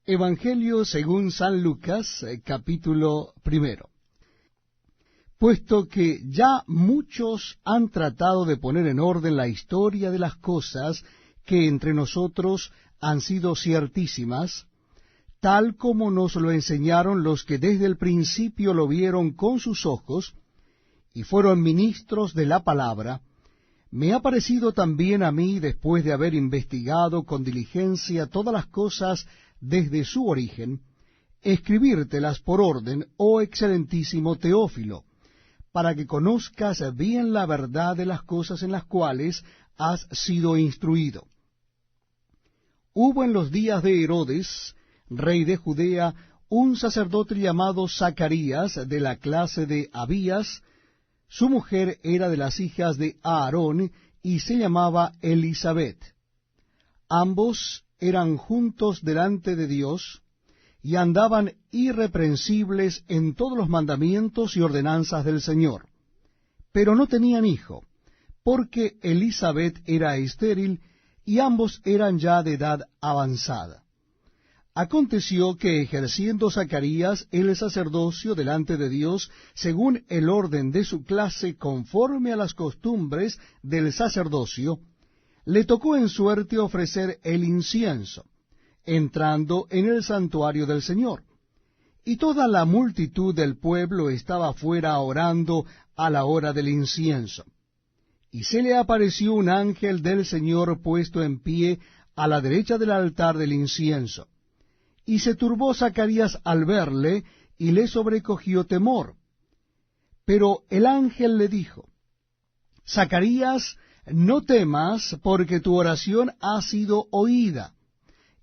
Evangelio según San Lucas, capítulo 1. Puesto que ya muchos han tratado de poner en orden la historia de las cosas que entre nosotros han sido ciertísimas, tal como nos lo enseñaron los que desde el principio lo vieron con sus ojos y fueron ministros de la palabra, me ha parecido también a mí, después de haber investigado con diligencia todas las cosas desde su origen, escribírtelas por orden, oh excelentísimo Teófilo, para que conozcas bien la verdad de las cosas en las cuales has sido instruido. Hubo en los días de Herodes, rey de Judea, un sacerdote llamado Zacarías, de la clase de Abías. Su mujer era de las hijas de Aarón, y se llamaba Elisabet. Ambos eran juntos delante de Dios, y andaban irreprensibles en todos los mandamientos y ordenanzas del Señor. Pero no tenían hijo, porque Elisabet era estéril, y ambos eran ya de edad avanzada. Aconteció que, ejerciendo Zacarías el sacerdocio delante de Dios, según el orden de su clase, conforme a las costumbres del sacerdocio, le tocó en suerte ofrecer el incienso, entrando en el santuario del Señor. Y toda la multitud del pueblo estaba fuera orando a la hora del incienso. Y se le apareció un ángel del Señor puesto en pie a la derecha del altar del incienso. Y se turbó Zacarías al verle, y le sobrecogió temor. Pero el ángel le dijo: Zacarías, no temas, porque tu oración ha sido oída,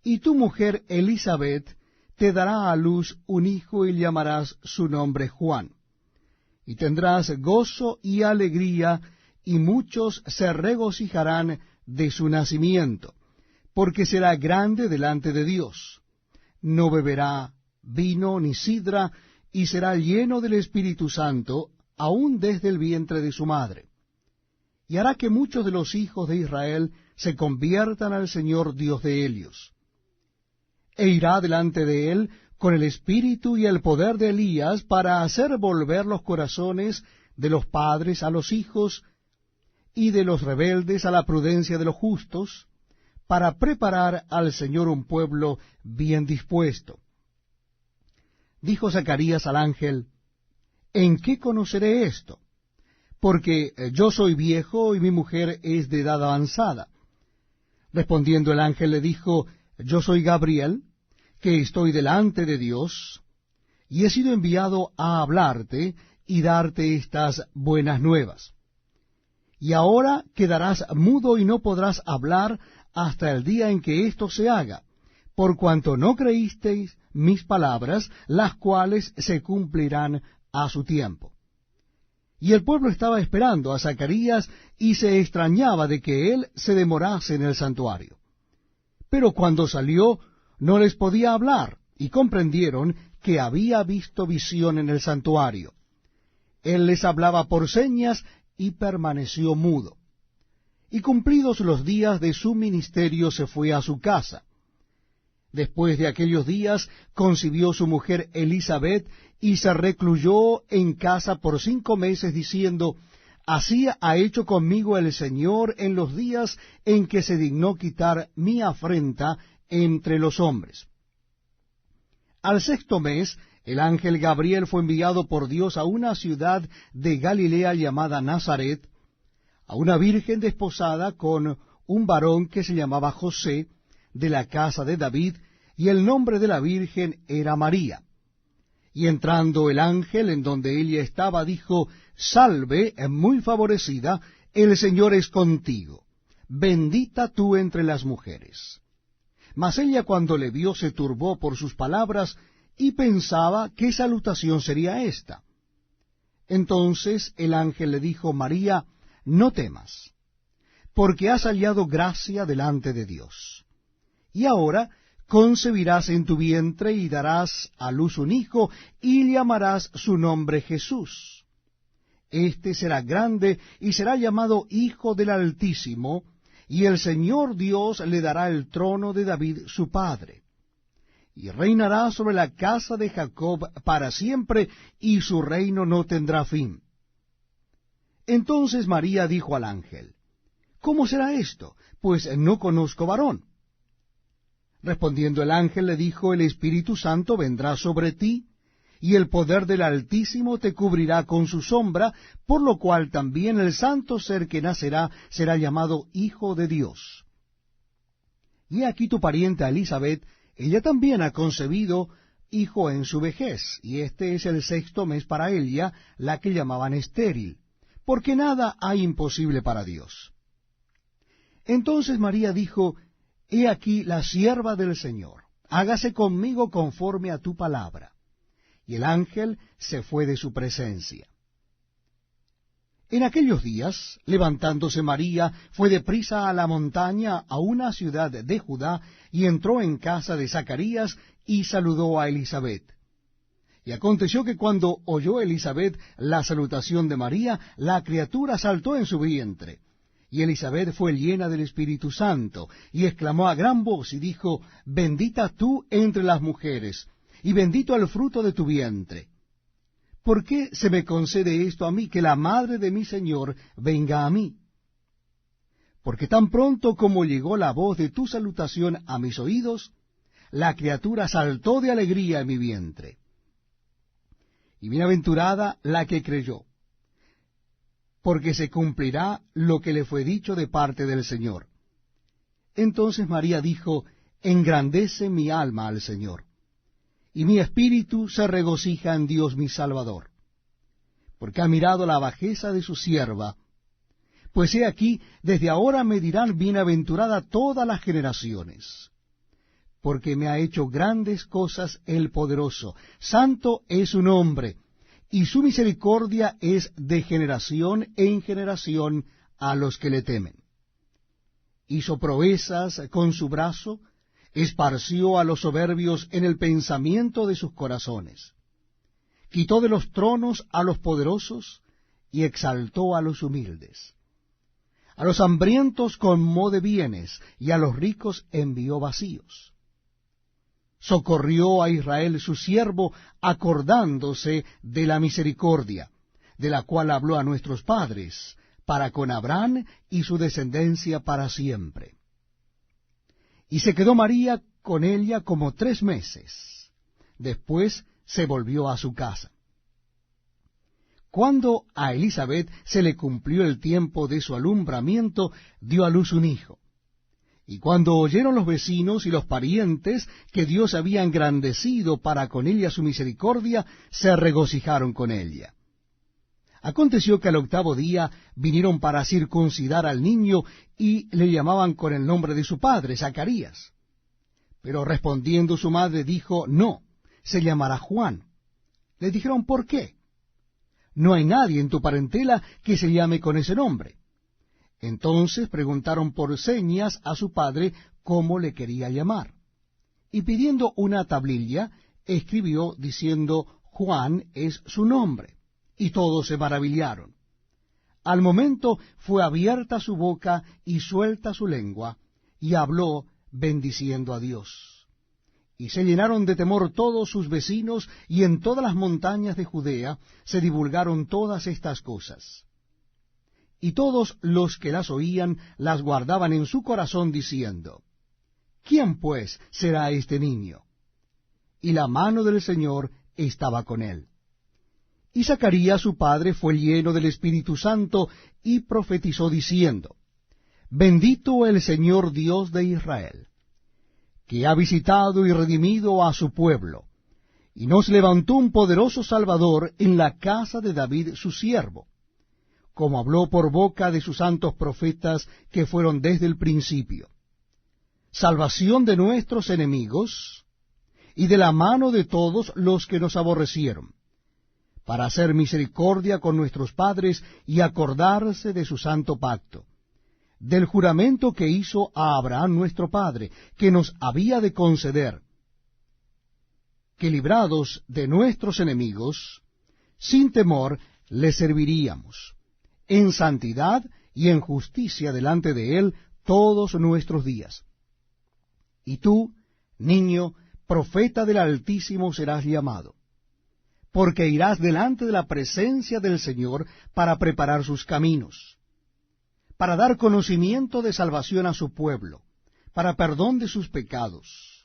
y tu mujer Elisabet te dará a luz un hijo, y llamarás su nombre Juan. Y tendrás gozo y alegría, y muchos se regocijarán de su nacimiento, porque será grande delante de Dios. No beberá vino ni sidra, y será lleno del Espíritu Santo, aun desde el vientre de su madre. Y hará que muchos de los hijos de Israel se conviertan al Señor Dios de ellos. E irá delante de él con el espíritu y el poder de Elías, para hacer volver los corazones de los padres a los hijos, y de los rebeldes a la prudencia de los justos, para preparar al Señor un pueblo bien dispuesto. Dijo Zacarías al ángel: ¿En qué conoceré esto? Porque yo soy viejo y mi mujer es de edad avanzada. Respondiendo el ángel le dijo: Yo soy Gabriel, que estoy delante de Dios, y he sido enviado a hablarte y darte estas buenas nuevas. Y ahora quedarás mudo y no podrás hablar hasta el día en que esto se haga, por cuanto no creísteis mis palabras, las cuales se cumplirán a su tiempo. Y el pueblo estaba esperando a Zacarías, y se extrañaba de que él se demorase en el santuario. Pero cuando salió, no les podía hablar, y comprendieron que había visto visión en el santuario. Él les hablaba por señas, y permaneció mudo. Y cumplidos los días de su ministerio, se fue a su casa. Después de aquellos días concibió su mujer Elisabet, y se recluyó en casa por 5 meses, diciendo: Así ha hecho conmigo el Señor en los días en que se dignó quitar mi afrenta entre los hombres. Al 6º mes, el ángel Gabriel fue enviado por Dios a una ciudad de Galilea llamada Nazaret, a una virgen desposada con un varón que se llamaba José, de la casa de David, y el nombre de la virgen era María. Y entrando el ángel en donde ella estaba, dijo: Salve, muy favorecida, el Señor es contigo, bendita tú entre las mujeres. Mas ella, cuando le vio, se turbó por sus palabras, y pensaba qué salutación sería esta. Entonces el ángel le dijo: María, no temas, porque has hallado gracia delante de Dios. Y ahora concebirás en tu vientre, y darás a luz un hijo, y llamarás su nombre Jesús. Este será grande, y será llamado Hijo del Altísimo, y el Señor Dios le dará el trono de David su padre. y reinará sobre la casa de Jacob para siempre, y su reino no tendrá fin. Entonces María dijo al ángel, ¿cómo será esto? Pues no conozco varón. Respondiendo el ángel le dijo, el Espíritu Santo vendrá sobre ti, y el poder del Altísimo te cubrirá con su sombra, por lo cual también el santo ser que nacerá será llamado Hijo de Dios. Y aquí tu parienta Elisabet, ella también ha concebido hijo en su vejez, y este es el 6º mes para ella, la que llamaban estéril, porque nada hay imposible para Dios. Entonces María dijo, he aquí la sierva del Señor, hágase conmigo conforme a tu palabra. Y el ángel se fue de su presencia. En aquellos días, levantándose María, fue deprisa a la montaña, a una ciudad de Judá, y entró en casa de Zacarías, y saludó a Elisabet. Y aconteció que cuando oyó Elisabet la salutación de María, la criatura saltó en su vientre. Y Elisabet fue llena del Espíritu Santo, y exclamó a gran voz, y dijo, bendita tú entre las mujeres, y bendito el fruto de tu vientre. ¿Por qué se me concede esto a mí, que la madre de mi Señor venga a mí? Porque tan pronto como llegó la voz de tu salutación a mis oídos, la criatura saltó de alegría en mi vientre. Y bienaventurada la que creyó, porque se cumplirá lo que le fue dicho de parte del Señor. Entonces María dijo, engrandece mi alma al Señor, y mi espíritu se regocija en Dios mi Salvador, porque ha mirado la bajeza de su sierva. Pues he aquí, desde ahora me dirán bienaventurada todas las generaciones, porque me ha hecho grandes cosas el poderoso. Santo es su nombre, y su misericordia es de generación en generación a los que le temen. Hizo proezas con su brazo, esparció a los soberbios en el pensamiento de sus corazones. Quitó de los tronos a los poderosos y exaltó a los humildes. A los hambrientos colmó de bienes y a los ricos envió vacíos. Socorrió a Israel su siervo, acordándose de la misericordia, de la cual habló a nuestros padres, para con Abraham y su descendencia para siempre. Y se quedó María con ella como 3 meses. Después se volvió a su casa. Cuando a Elisabet se le cumplió el tiempo de su alumbramiento, dio a luz un hijo. Y cuando oyeron los vecinos y los parientes que Dios había engrandecido para con ella su misericordia, se regocijaron con ella. Aconteció que al 8º día vinieron para circuncidar al niño, y le llamaban con el nombre de su padre, Zacarías. Pero respondiendo su madre dijo, no, se llamará Juan. Le dijeron, ¿por qué? No hay nadie en tu parentela que se llame con ese nombre. Entonces preguntaron por señas a su padre cómo le quería llamar. Y pidiendo una tablilla, escribió diciendo, Juan es su nombre. Y todos se maravillaron. Al momento fue abierta su boca y suelta su lengua, y habló bendiciendo a Dios. Y se llenaron de temor todos sus vecinos, y en todas las montañas de Judea se divulgaron todas estas cosas. Y todos los que las oían las guardaban en su corazón, diciendo, ¿quién pues será este niño? Y la mano del Señor estaba con él. Y Zacarías su padre fue lleno del Espíritu Santo, y profetizó diciendo, bendito el Señor Dios de Israel, que ha visitado y redimido a su pueblo, y nos levantó un poderoso Salvador en la casa de David su siervo, como habló por boca de sus santos profetas que fueron desde el principio, salvación de nuestros enemigos, y de la mano de todos los que nos aborrecieron, para hacer misericordia con nuestros padres y acordarse de su santo pacto, del juramento que hizo a Abraham nuestro padre, que nos había de conceder, que librados de nuestros enemigos, sin temor le serviríamos, en santidad y en justicia delante de él todos nuestros días. Y tú, niño, profeta del Altísimo serás llamado, porque irás delante de la presencia del Señor para preparar sus caminos, para dar conocimiento de salvación a su pueblo, para perdón de sus pecados,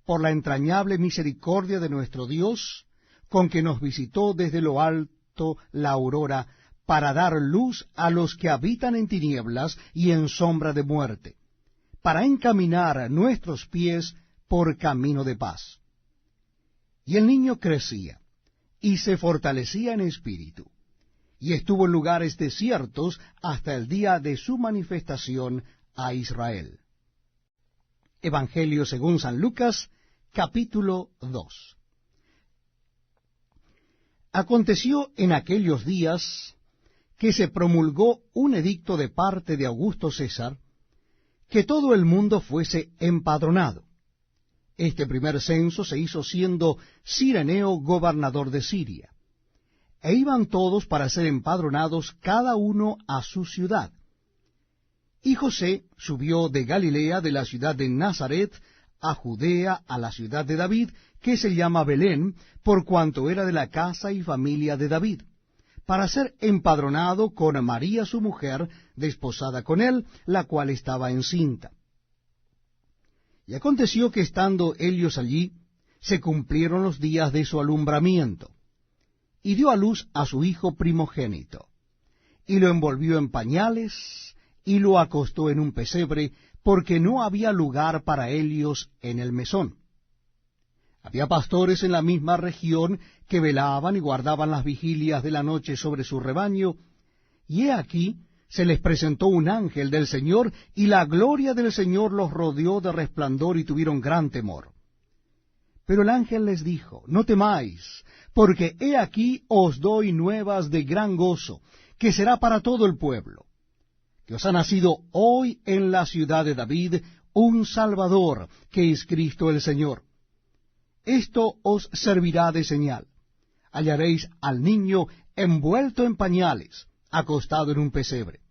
por la entrañable misericordia de nuestro Dios, con que nos visitó desde lo alto la aurora, para dar luz a los que habitan en tinieblas y en sombra de muerte, para encaminar nuestros pies por camino de paz. Y el niño crecía, y se fortalecía en espíritu, y estuvo en lugares desiertos hasta el día de su manifestación a Israel. Evangelio según San Lucas, capítulo 2. Aconteció en aquellos días que se promulgó un edicto de parte de Augusto César, que todo el mundo fuese empadronado. Este primer censo se hizo siendo Cireneo gobernador de Siria. E iban todos para ser empadronados cada uno a su ciudad. Y José subió de Galilea, de la ciudad de Nazaret, a Judea, a la ciudad de David, que se llama Belén, por cuanto era de la casa y familia de David, para ser empadronado con María su mujer, desposada con él, la cual estaba encinta. Y aconteció que estando ellos allí, se cumplieron los días de su alumbramiento, y dio a luz a su hijo primogénito, y lo envolvió en pañales, y lo acostó en un pesebre, porque no había lugar para ellos en el mesón. Había pastores en la misma región que velaban y guardaban las vigilias de la noche sobre su rebaño, y he aquí se les presentó un ángel del Señor, y la gloria del Señor los rodeó de resplandor, y tuvieron gran temor. Pero el ángel les dijo: No temáis, porque he aquí os doy nuevas de gran gozo, que será para todo el pueblo, que os ha nacido hoy en la ciudad de David un Salvador, que es Cristo el Señor. Esto os servirá de señal: hallaréis al niño envuelto en pañales, acostado en un pesebre.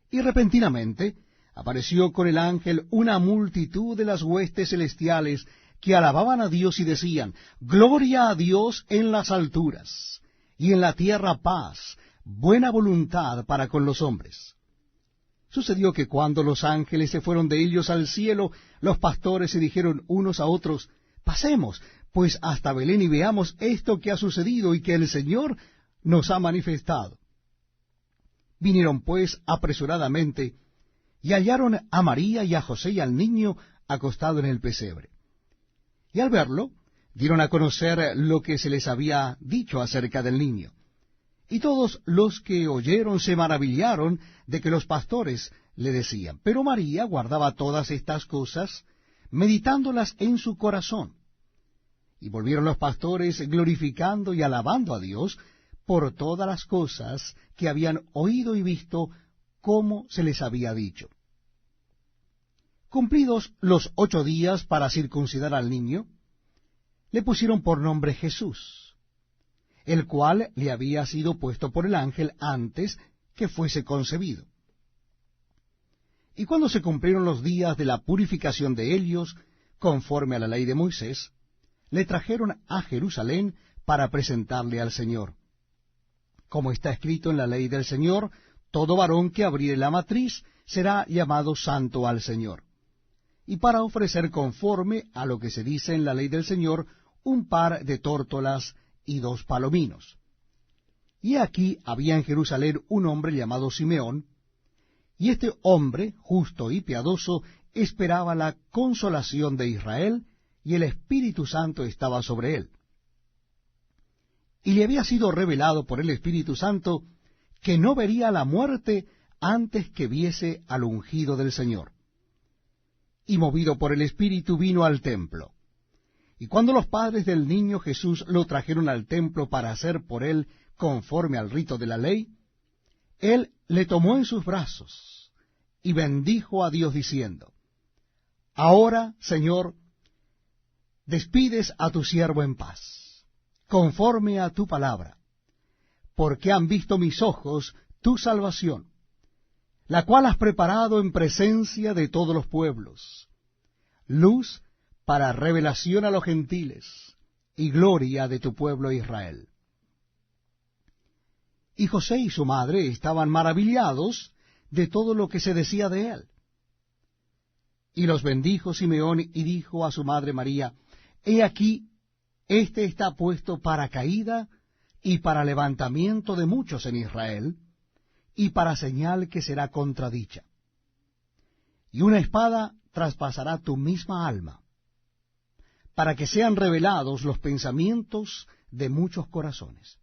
Y repentinamente apareció con el ángel una multitud de las huestes celestiales, que alababan a Dios y decían: Gloria a Dios en las alturas, y en la tierra paz, buena voluntad para con los hombres. Sucedió que cuando los ángeles se fueron de ellos al cielo, los pastores se dijeron unos a otros: Pasemos, pues, hasta Belén y veamos esto que ha sucedido y que el Señor nos ha manifestado. Vinieron, pues, apresuradamente, y hallaron a María y a José y al niño acostado en el pesebre. Y al verlo, dieron a conocer lo que se les había dicho acerca del niño. Y todos los que oyeron se maravillaron de que los pastores le decían. Pero María guardaba todas estas cosas, meditándolas en su corazón. Y volvieron los pastores glorificando y alabando a Dios por todas las cosas que habían oído y visto, como se les había dicho. Cumplidos los 8 días para circuncidar al niño, le pusieron por nombre Jesús, el cual le había sido puesto por el ángel antes que fuese concebido. Y cuando se cumplieron los días de la purificación de ellos, conforme a la ley de Moisés, le trajeron a Jerusalén para presentarle al Señor. Como está escrito en la ley del Señor, todo varón que abriere la matriz será llamado santo al Señor. Y para ofrecer conforme a lo que se dice en la ley del Señor, un par de tórtolas y 2 palominos. Y aquí había en Jerusalén un hombre llamado Simeón, y este hombre, justo y piadoso, esperaba la consolación de Israel, y el Espíritu Santo estaba sobre él. Y le había sido revelado por el Espíritu Santo que no vería la muerte antes que viese al ungido del Señor. Y movido por el Espíritu vino al templo. Y cuando los padres del niño Jesús lo trajeron al templo para hacer por él conforme al rito de la ley, él le tomó en sus brazos y bendijo a Dios diciendo: Ahora, Señor, despides a tu siervo en paz, conforme a tu palabra, porque han visto mis ojos tu salvación, la cual has preparado en presencia de todos los pueblos, luz para revelación a los gentiles, y gloria de tu pueblo Israel. Y José y su madre estaban maravillados de todo lo que se decía de él. Y los bendijo Simeón y dijo a su madre María, He aquí, este está puesto para caída y para levantamiento de muchos en Israel, y para señal que será contradicha. Y una espada traspasará tu misma alma, para que sean revelados los pensamientos de muchos corazones.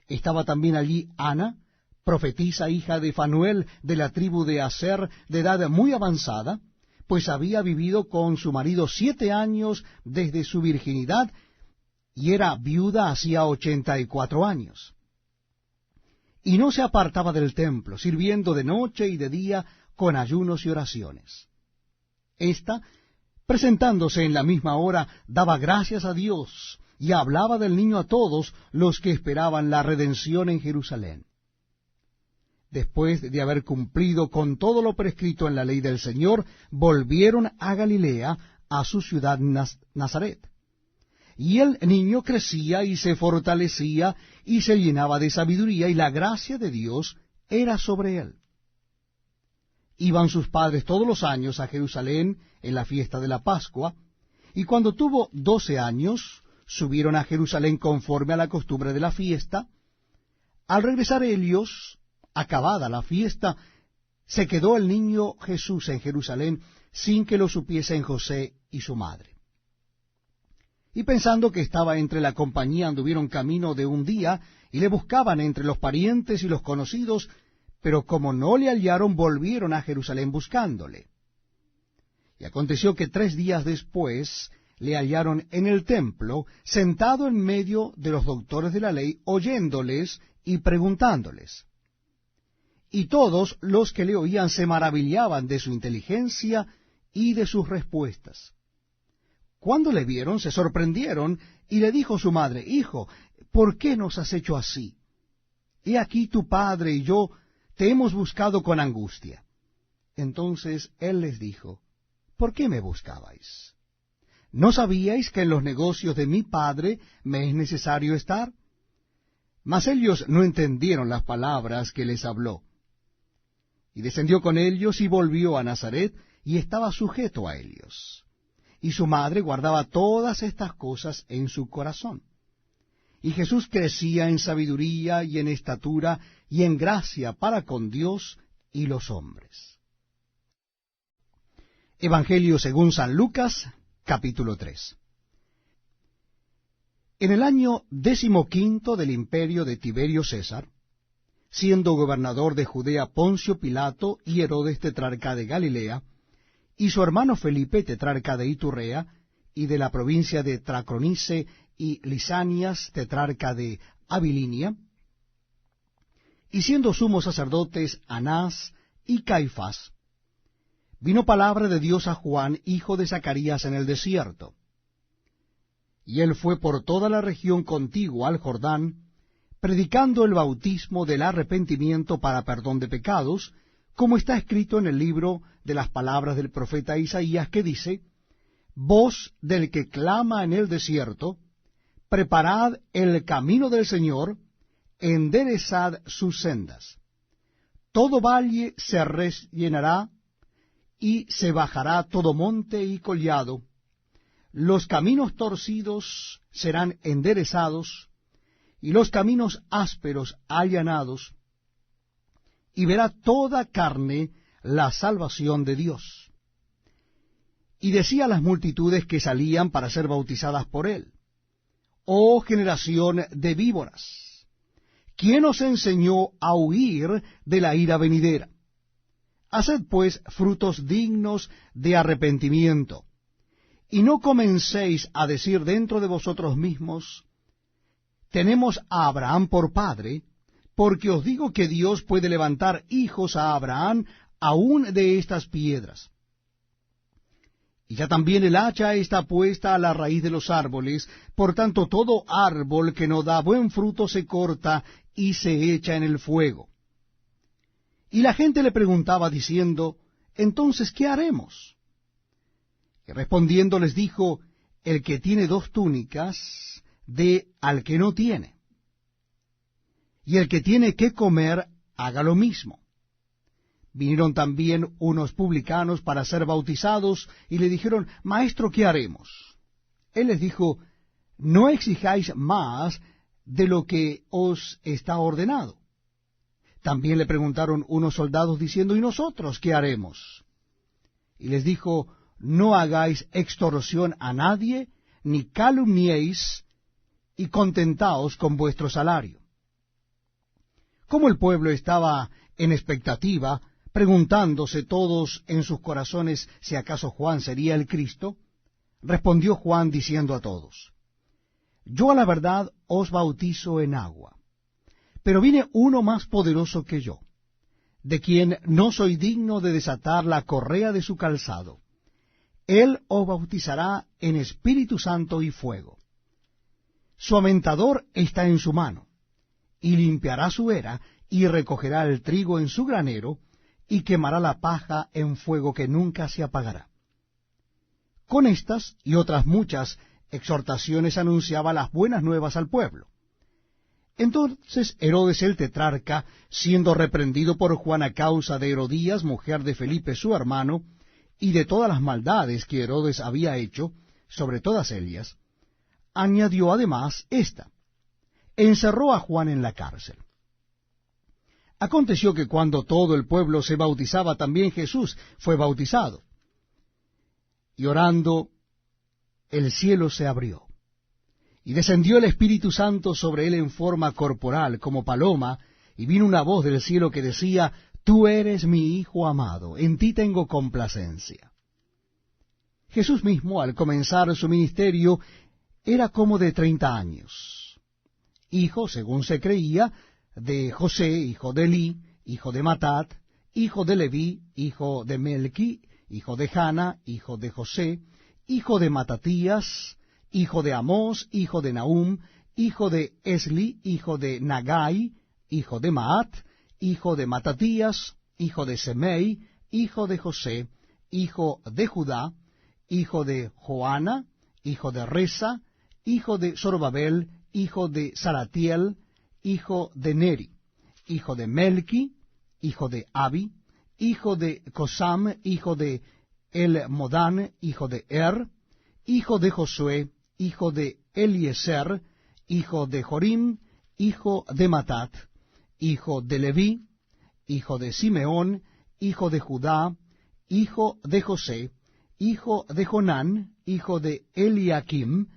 Estaba también allí Ana, profetisa hija de Fanuel, de la tribu de Aser, de edad muy avanzada, pues había vivido con su marido 7 años desde su virginidad, y era viuda hacía 84 años. Y no se apartaba del templo, sirviendo de noche y de día con ayunos y oraciones. Esta, presentándose en la misma hora, daba gracias a Dios, y hablaba del niño a todos los que esperaban la redención en Jerusalén. Después de haber cumplido con todo lo prescrito en la ley del Señor, volvieron a Galilea, a su ciudad Nazaret. Y el niño crecía y se fortalecía, y se llenaba de sabiduría, y la gracia de Dios era sobre él. Iban sus padres todos los años a Jerusalén en la fiesta de la Pascua, y cuando tuvo 12 años, subieron a Jerusalén conforme a la costumbre de la fiesta. Al regresar ellos, acabada la fiesta, se quedó el niño Jesús en Jerusalén, sin que lo supiesen José y su madre. Y pensando que estaba entre la compañía, anduvieron camino de un día, y le buscaban entre los parientes y los conocidos, pero como no le hallaron, volvieron a Jerusalén buscándole. Y aconteció que 3 días después le hallaron en el templo, sentado en medio de los doctores de la ley, oyéndoles y preguntándoles. Y todos los que le oían se maravillaban de su inteligencia y de sus respuestas. Cuando le vieron, se sorprendieron, y le dijo su madre, Hijo, ¿por qué nos has hecho así? He aquí tu padre y yo te hemos buscado con angustia. Entonces él les dijo, ¿por qué me buscabais? ¿No sabíais que en los negocios de mi padre me es necesario estar? Mas ellos no entendieron las palabras que les habló. Y descendió con ellos y volvió a Nazaret, y estaba sujeto a ellos. Y su madre guardaba todas estas cosas en su corazón. Y Jesús crecía en sabiduría y en estatura y en gracia para con Dios y los hombres. Evangelio según San Lucas, capítulo 3. En el año 15 del imperio de Tiberio César, siendo gobernador de Judea Poncio Pilato y Herodes tetrarca de Galilea, y su hermano Felipe tetrarca de Iturrea, y de la provincia de Traconice y Lisanias tetrarca de Abilinia, y siendo sumos sacerdotes Anás y Caifás, vino palabra de Dios a Juan, hijo de Zacarías, en el desierto. Y él fue por toda la región contigua al Jordán, predicando el bautismo del arrepentimiento para perdón de pecados, como está escrito en el libro de las palabras del profeta Isaías, que dice, Voz del que clama en el desierto, preparad el camino del Señor, enderezad sus sendas. Todo valle se rellenará, y se bajará todo monte y collado. Los caminos torcidos serán enderezados, y los caminos ásperos allanados, y verá toda carne la salvación de Dios. Y decía a las multitudes que salían para ser bautizadas por él, Oh generación de víboras, ¿quién os enseñó a huir de la ira venidera? Haced pues frutos dignos de arrepentimiento, y no comencéis a decir dentro de vosotros mismos, tenemos a Abraham por padre, porque os digo que Dios puede levantar hijos a Abraham aún de estas piedras. Y ya también el hacha está puesta a la raíz de los árboles, por tanto todo árbol que no da buen fruto se corta y se echa en el fuego. Y la gente le preguntaba diciendo, entonces, ¿qué haremos? Y respondiendo les dijo, el que tiene 2 túnicas, dé al que no tiene. Y el que tiene que comer, haga lo mismo. Vinieron también unos publicanos para ser bautizados, y le dijeron, Maestro, ¿qué haremos? Él les dijo, no exijáis más de lo que os está ordenado. También le preguntaron unos soldados diciendo, ¿y nosotros qué haremos? Y les dijo, no hagáis extorsión a nadie, ni calumniéis, y contentaos con vuestro salario. Como el pueblo estaba en expectativa, preguntándose todos en sus corazones si acaso Juan sería el Cristo, respondió Juan diciendo a todos, yo a la verdad os bautizo en agua, pero viene uno más poderoso que yo, de quien no soy digno de desatar la correa de su calzado. Él os bautizará en Espíritu Santo y fuego. Su aventador está en su mano, y limpiará su era, y recogerá el trigo en su granero, y quemará la paja en fuego que nunca se apagará. Con estas y otras muchas exhortaciones anunciaba las buenas nuevas al pueblo. Entonces Herodes el tetrarca, siendo reprendido por Juan a causa de Herodías, mujer de Felipe su hermano, y de todas las maldades que Herodes había hecho, sobre todas ellas, añadió además esta: encerró a Juan en la cárcel. Aconteció que cuando todo el pueblo se bautizaba, también Jesús fue bautizado. Y orando, el cielo se abrió, y descendió el Espíritu Santo sobre él en forma corporal, como paloma, y vino una voz del cielo que decía, Tú eres mi Hijo amado, en ti tengo complacencia. Jesús mismo, al comenzar su ministerio, era como de 30 años, hijo, según se creía, de José, hijo de Elí, hijo de Matat, hijo de Leví, hijo de Melqui, hijo de Jana, hijo de José, hijo de Matatías, hijo de Amós, hijo de Nahum, hijo de Esli, hijo de Nagai, hijo de Maat, hijo de Matatías, hijo de Semei, hijo de José, hijo de Judá, hijo de Joana, hijo de Resa, hijo de Zorobabel, hijo de Salatiel, hijo de Neri, hijo de Melqui, hijo de Abi, hijo de Cosam, hijo de El-Modán, hijo de hijo de Josué, hijo de Eliezer, hijo de Jorim, hijo de Matat, hijo de Leví, hijo de Simeón, hijo de Judá, hijo de José, hijo de Jonán, hijo de Eliakim,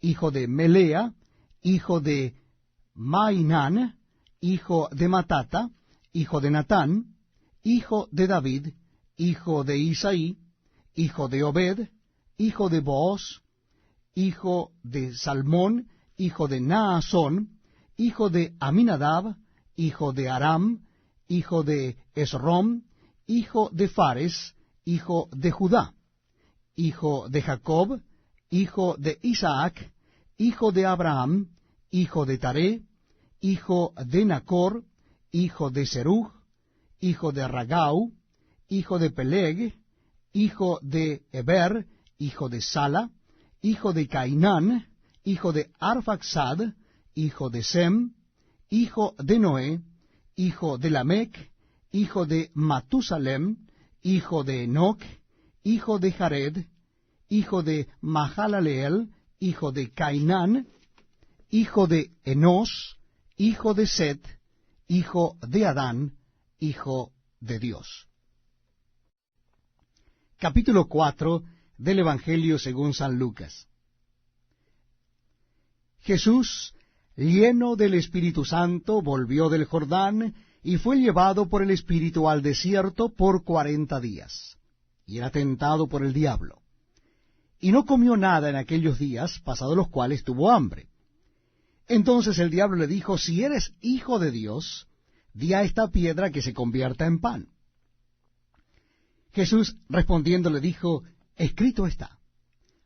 hijo de Melea, hijo de Mainán, hijo de Matata, hijo de Natán, hijo de David, hijo de Isaí, hijo de Obed, hijo de Booz, hijo de Salmón, hijo de Naasón, hijo de Aminadab, hijo de Aram, hijo de Esrom, hijo de Fares, hijo de Judá, hijo de Jacob, hijo de Isaac, hijo de Abraham, hijo de Taré, hijo de Nacor, hijo de Serug, hijo de Ragau, hijo de Peleg, hijo de Eber, hijo de Sala, hijo de Cainán, hijo de Arfaxad, hijo de Sem, hijo de Noé, hijo de Lamec, hijo de Matusalem, hijo de Enoc, hijo de Jared, hijo de Mahalaleel, hijo de Cainán, hijo de Enos, hijo de Set, hijo de Adán, hijo de Dios. Capítulo 4 del Evangelio según San Lucas. Jesús, lleno del Espíritu Santo, volvió del Jordán y fue llevado por el Espíritu al desierto por 40 días, y era tentado por el diablo. Y no comió nada en aquellos días, pasados los cuales tuvo hambre. Entonces el diablo le dijo, si eres hijo de Dios, di a esta piedra que se convierta en pan. Jesús respondiendo le dijo, escrito está,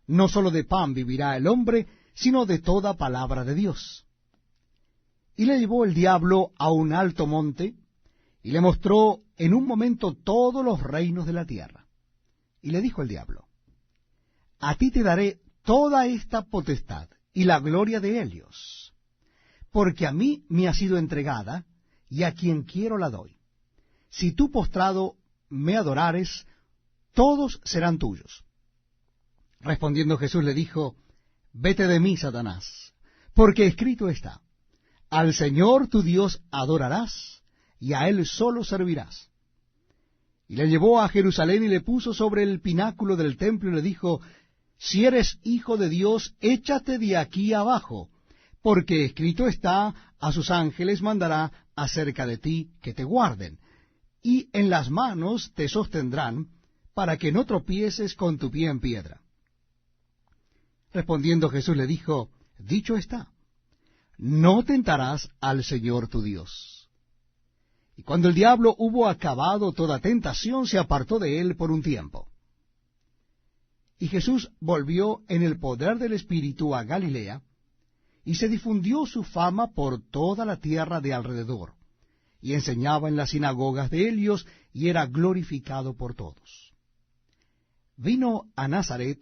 no sólo de pan vivirá el hombre, sino de toda palabra de Dios. Y le llevó el diablo a un alto monte, y le mostró en un momento todos los reinos de la tierra. Y le dijo el diablo, a ti te daré toda esta potestad y la gloria de ellos, porque a mí me ha sido entregada, y a quien quiero la doy. Si tú postrado me adorares, todos serán tuyos. Respondiendo Jesús le dijo, vete de mí, Satanás, porque escrito está, al Señor tu Dios adorarás, y a Él solo servirás. Y le llevó a Jerusalén y le puso sobre el pináculo del templo y le dijo, si eres hijo de Dios, échate de aquí abajo, porque escrito está, a sus ángeles mandará acerca de ti que te guarden, y en las manos te sostendrán, para que no tropieces con tu pie en piedra. Respondiendo Jesús le dijo, dicho está, no tentarás al Señor tu Dios. Y cuando el diablo hubo acabado toda tentación, se apartó de él por un tiempo. Y Jesús volvió en el poder del Espíritu a Galilea, y se difundió su fama por toda la tierra de alrededor, y enseñaba en las sinagogas de ellos, y era glorificado por todos. Vino a Nazaret,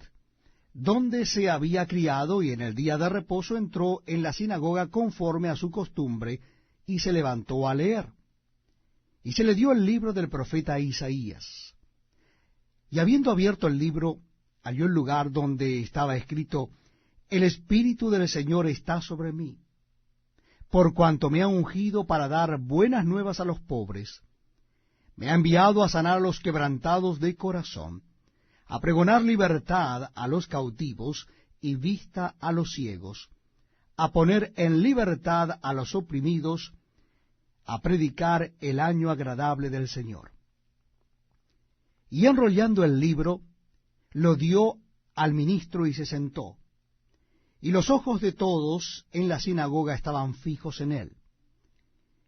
donde se había criado, y en el día de reposo entró en la sinagoga conforme a su costumbre, y se levantó a leer. Y se le dio el libro del profeta Isaías. Y habiendo abierto el libro, halló el lugar donde estaba escrito, el Espíritu del Señor está sobre mí, por cuanto me ha ungido para dar buenas nuevas a los pobres, me ha enviado a sanar a los quebrantados de corazón, a pregonar libertad a los cautivos y vista a los ciegos, a poner en libertad a los oprimidos, a predicar el año agradable del Señor. Y enrollando el libro, lo dio al ministro y se sentó. Y los ojos de todos en la sinagoga estaban fijos en él.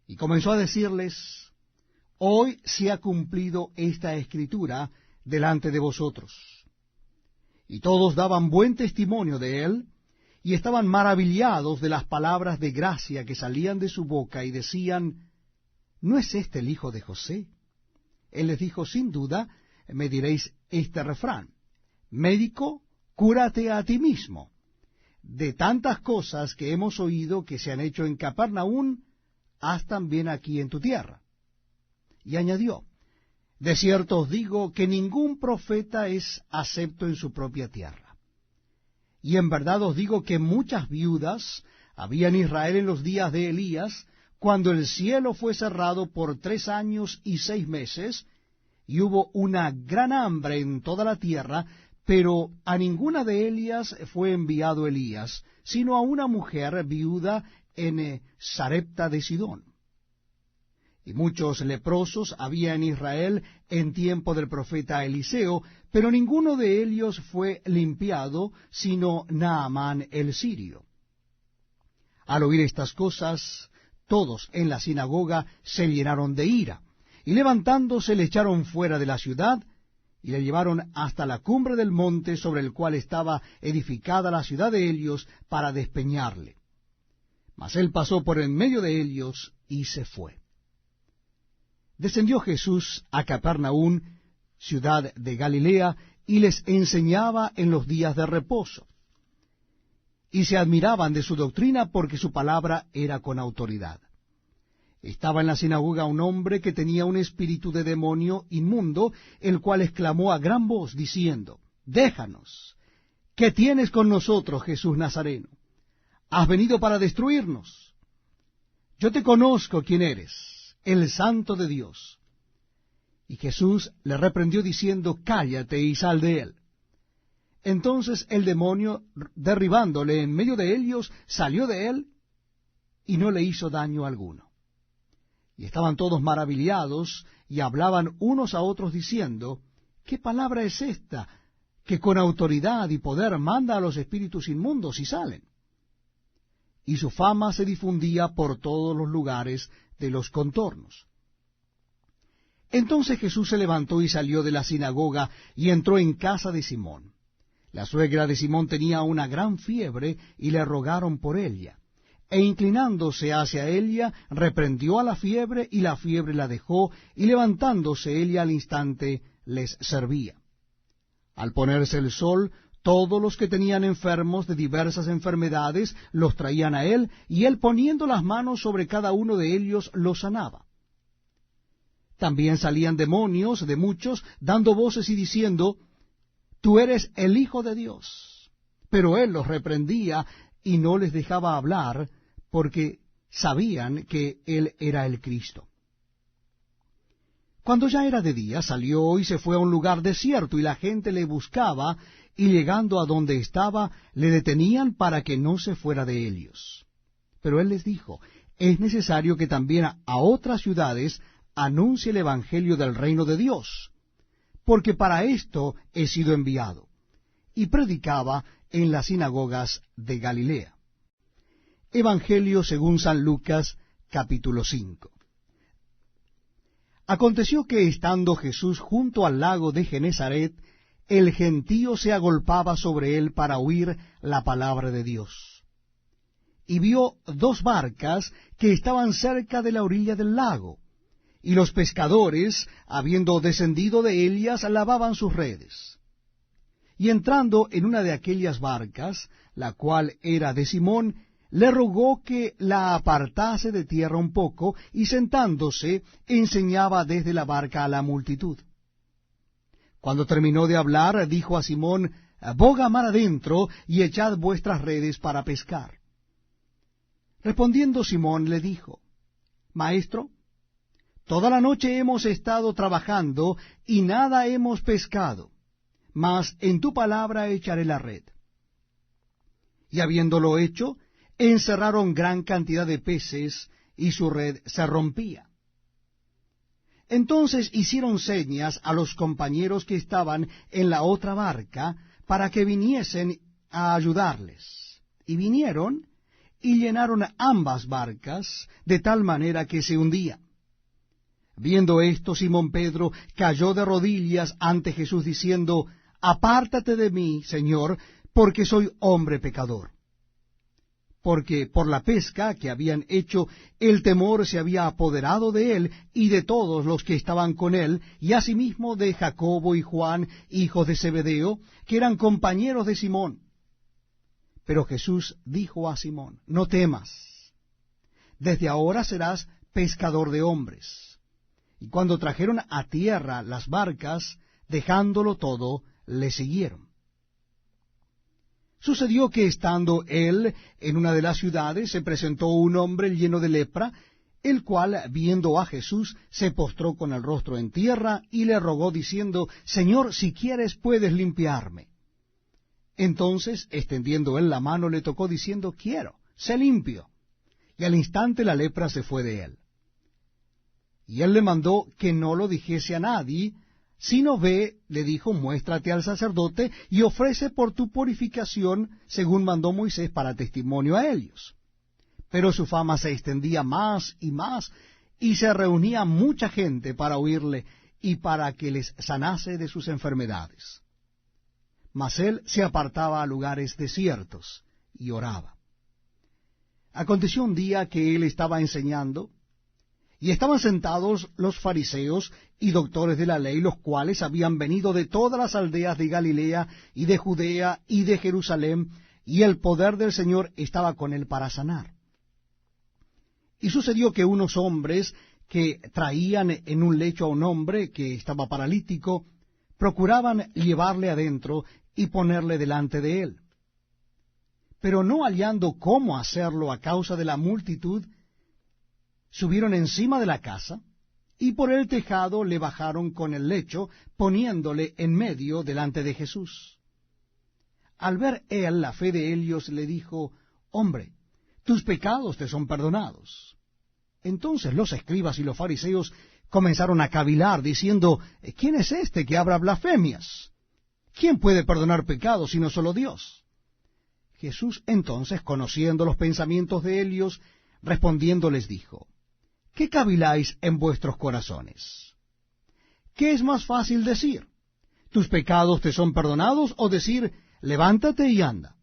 Y comenzó a decirles, hoy se ha cumplido esta escritura delante de vosotros. Y todos daban buen testimonio de él, y estaban maravillados de las palabras de gracia que salían de su boca, y decían, ¿no es este el hijo de José? Él les dijo, sin duda, me diréis este refrán, médico, cúrate a ti mismo. De tantas cosas que hemos oído que se han hecho en Capernaum, haz también aquí en tu tierra. Y añadió, de cierto os digo que ningún profeta es acepto en su propia tierra. Y en verdad os digo que muchas viudas había en Israel en los días de Elías, cuando el cielo fue cerrado por 3 años y 6 meses, y hubo una gran hambre en toda la tierra, pero a ninguna de ellas fue enviado Elías, sino a una mujer viuda en Sarepta de Sidón. Y muchos leprosos había en Israel en tiempo del profeta Eliseo, pero ninguno de ellos fue limpiado, sino Naamán el sirio. Al oír estas cosas, todos en la sinagoga se llenaron de ira, y levantándose le echaron fuera de la ciudad, y le llevaron hasta la cumbre del monte sobre el cual estaba edificada la ciudad de ellos, para despeñarle. Mas él pasó por en medio de ellos y se fue. Descendió Jesús a Capernaum, ciudad de Galilea, y les enseñaba en los días de reposo. Y se admiraban de su doctrina, porque su palabra era con autoridad. Estaba en la sinagoga un hombre que tenía un espíritu de demonio inmundo, el cual exclamó a gran voz, diciendo, déjanos, ¿qué tienes con nosotros, Jesús Nazareno? ¿Has venido para destruirnos? Yo te conozco quién eres, el Santo de Dios. Y Jesús le reprendió diciendo, cállate y sal de él. Entonces el demonio, derribándole en medio de ellos, salió de él y no le hizo daño alguno. Y estaban todos maravillados y hablaban unos a otros diciendo, ¿qué palabra es esta que con autoridad y poder manda a los espíritus inmundos y salen? Y su fama se difundía por todos los lugares de los contornos. Entonces Jesús se levantó y salió de la sinagoga y entró en casa de Simón. La suegra de Simón tenía una gran fiebre y le rogaron por ella. E inclinándose hacia ella, reprendió a la fiebre, y la fiebre la dejó, y levantándose ella al instante les servía. Al ponerse el sol, Todos los que tenían enfermos de diversas enfermedades los traían a él, y él poniendo las manos sobre cada uno de ellos los sanaba. También salían demonios de muchos, dando voces y diciendo, Tú eres el Hijo de Dios. Pero él los reprendía y no les dejaba hablar, porque sabían que él era el Cristo. Cuando ya era de día, salió y se fue a un lugar desierto, y la gente le buscaba, y llegando a donde estaba, le detenían para que no se fuera de ellos. Pero él les dijo, es necesario que también a otras ciudades anuncie el evangelio del reino de Dios, porque para esto he sido enviado. Y predicaba en las sinagogas de Galilea. Evangelio según San Lucas, capítulo 5. Aconteció que estando Jesús junto al lago de Genezaret, el gentío se agolpaba sobre él para oír la palabra de Dios. Y vio dos barcas que estaban cerca de la orilla del lago, y los pescadores, habiendo descendido de ellas, lavaban sus redes. Y entrando en una de aquellas barcas, la cual era de Simón, le rogó que la apartase de tierra un poco, y sentándose, enseñaba desde la barca a la multitud. Cuando terminó de hablar, dijo a Simón, boga mar adentro, y echad vuestras redes para pescar. Respondiendo Simón le dijo, Maestro, toda la noche hemos estado trabajando, y nada hemos pescado, mas en tu palabra echaré la red. Y habiéndolo hecho, encerraron gran cantidad de peces, y su red se rompía. Entonces hicieron señas a los compañeros que estaban en la otra barca, para que viniesen a ayudarles. Y vinieron, y llenaron ambas barcas, de tal manera que se hundían. Viendo esto, Simón Pedro cayó de rodillas ante Jesús, diciendo, Apártate de mí, Señor, porque soy hombre pecador. Porque por la pesca que habían hecho, el temor se había apoderado de él y de todos los que estaban con él, y asimismo de Jacobo y Juan, hijos de Zebedeo, que eran compañeros de Simón. Pero Jesús dijo a Simón, No temas, desde ahora serás pescador de hombres. Y cuando trajeron a tierra las barcas, dejándolo todo, le siguieron. Sucedió que estando él en una de las ciudades, se presentó un hombre lleno de lepra, el cual, viendo a Jesús, se postró con el rostro en tierra y le rogó, diciendo, Señor, si quieres puedes limpiarme. Entonces, extendiendo él la mano, le tocó, diciendo, Quiero, sé limpio. Y al instante la lepra se fue de él. Y él le mandó que no lo dijese a nadie, sino ve, le dijo, muéstrate al sacerdote y ofrece por tu purificación, según mandó Moisés, para testimonio a ellos. Pero su fama se extendía más, y se reunía mucha gente para oírle y para que les sanase de sus enfermedades. Mas él se apartaba a lugares desiertos y oraba. Aconteció un día que él estaba enseñando, y estaban sentados los fariseos y doctores de la ley, los cuales habían venido de todas las aldeas de Galilea y de Judea y de Jerusalén, y el poder del Señor estaba con él para sanar. Y sucedió que unos hombres que traían en un lecho a un hombre que estaba paralítico, procuraban llevarle adentro y ponerle delante de él. Pero no hallando cómo hacerlo a causa de la multitud, subieron encima de la casa, y por el tejado le bajaron con el lecho, poniéndole en medio delante de Jesús. Al ver él la fe de ellos, le dijo, Hombre, tus pecados te son perdonados. Entonces los escribas y los fariseos comenzaron a cavilar, diciendo, ¿quién es este que habla blasfemias? ¿Quién puede perdonar pecados sino solo Dios? Jesús entonces, conociendo los pensamientos de ellos, respondiendo les dijo, ¿qué caviláis en vuestros corazones? ¿Qué es más fácil decir? ¿Tus pecados te son perdonados? O decir, levántate y anda.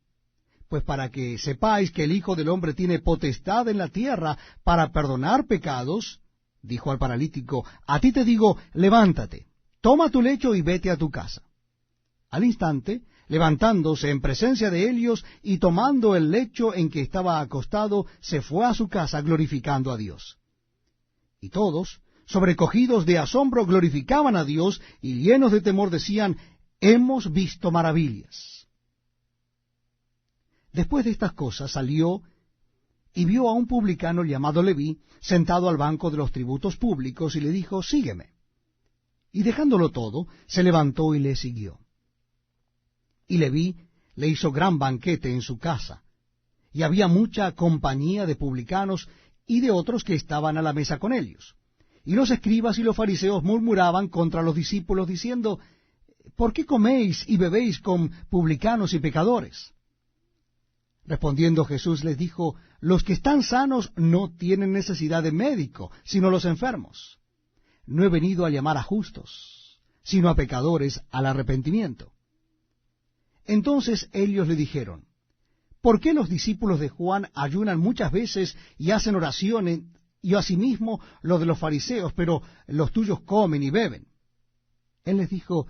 Pues para que sepáis que el Hijo del Hombre tiene potestad en la tierra para perdonar pecados, dijo al paralítico, a ti te digo, levántate, toma tu lecho y vete a tu casa. Al instante levantándose en presencia de ellos y tomando el lecho en que estaba acostado, se fue a su casa glorificando a Dios. Y todos, sobrecogidos de asombro, glorificaban a Dios y llenos de temor decían, hemos visto maravillas. Después de estas cosas salió y vio a un publicano llamado Leví sentado al banco de los tributos públicos y le dijo, sígueme. Y dejándolo todo, se levantó y le siguió. Y Leví le hizo gran banquete en su casa, y había mucha compañía de publicanos y de otros que estaban a la mesa con ellos. Y los escribas y los fariseos murmuraban contra los discípulos, diciendo, ¿por qué coméis y bebéis con publicanos y pecadores? Respondiendo Jesús les dijo, los que están sanos no tienen necesidad de médico, sino los enfermos. No he venido a llamar a justos, sino a pecadores al arrepentimiento. Entonces ellos le dijeron, ¿por qué los discípulos de Juan ayunan muchas veces y hacen oraciones, y asimismo los de los fariseos, pero los tuyos comen y beben? Él les dijo,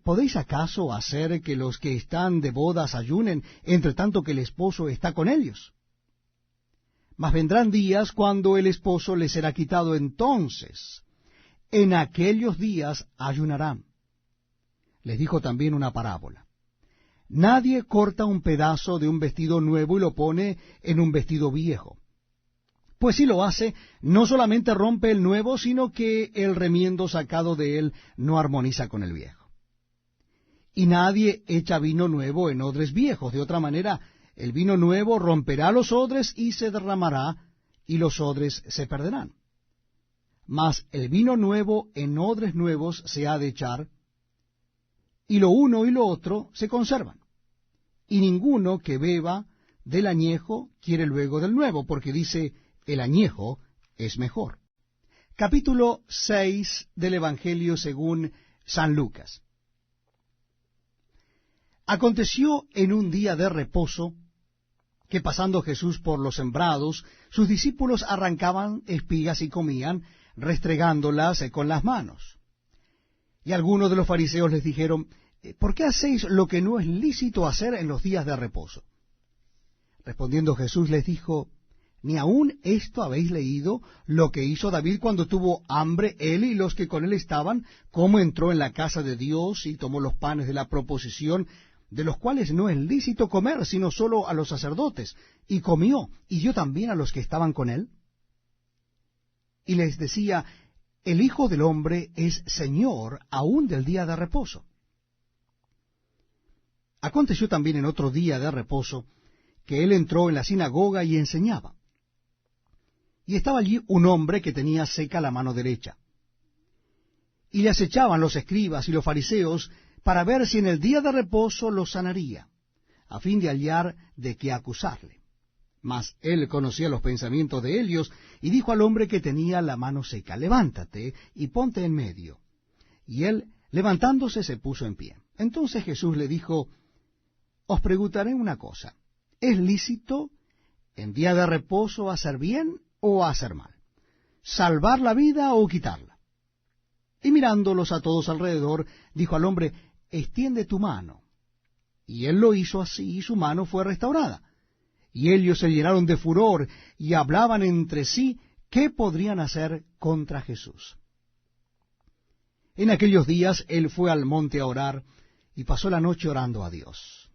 ¿podéis acaso hacer que los que están de bodas ayunen, entre tanto que el esposo está con ellos? Mas vendrán días cuando el esposo les será quitado, entonces en aquellos días ayunarán. Les dijo también una parábola. Nadie corta un pedazo de un vestido nuevo y lo pone en un vestido viejo. Pues si lo hace, no solamente rompe el nuevo, sino que el remiendo sacado de él no armoniza con el viejo. Y nadie echa vino nuevo en odres viejos. De otra manera, el vino nuevo romperá los odres y se derramará, y los odres se perderán. Mas el vino nuevo en odres nuevos se ha de echar, y lo uno y lo otro se conservan. Y ninguno que beba del añejo quiere luego del nuevo, porque dice, el añejo es mejor. Capítulo 6 del Evangelio según San Lucas. Aconteció en un día de reposo, que pasando Jesús por los sembrados, sus discípulos arrancaban espigas y comían, restregándolas con las manos. Y algunos de los fariseos les dijeron, ¿por qué hacéis lo que no es lícito hacer en los días de reposo? Respondiendo Jesús les dijo, ¿ni aun esto habéis leído lo que hizo David cuando tuvo hambre, él y los que con él estaban, cómo entró en la casa de Dios y tomó los panes de la proposición, de los cuales no es lícito comer, sino solo a los sacerdotes, y comió, y dio también a los que estaban con él? Y les decía, el Hijo del Hombre es Señor aún del día de reposo. Aconteció también en otro día de reposo, que él entró en la sinagoga y enseñaba. Y estaba allí un hombre que tenía seca la mano derecha. Y le acechaban los escribas y los fariseos para ver si en el día de reposo lo sanaría, a fin de hallar de qué acusarle. Mas él conocía los pensamientos de ellos, y dijo al hombre que tenía la mano seca, levántate y ponte en medio. Y él, levantándose, se puso en pie. Entonces Jesús le dijo, os preguntaré una cosa, ¿es lícito en día de reposo hacer bien o hacer mal? ¿Salvar la vida o quitarla? Y mirándolos a todos alrededor, dijo al hombre, extiende tu mano. Y él lo hizo así, y su mano fue restaurada. Y ellos se llenaron de furor, y hablaban entre sí qué podrían hacer contra Jesús. En aquellos días él fue al monte a orar, y pasó la noche orando a Dios.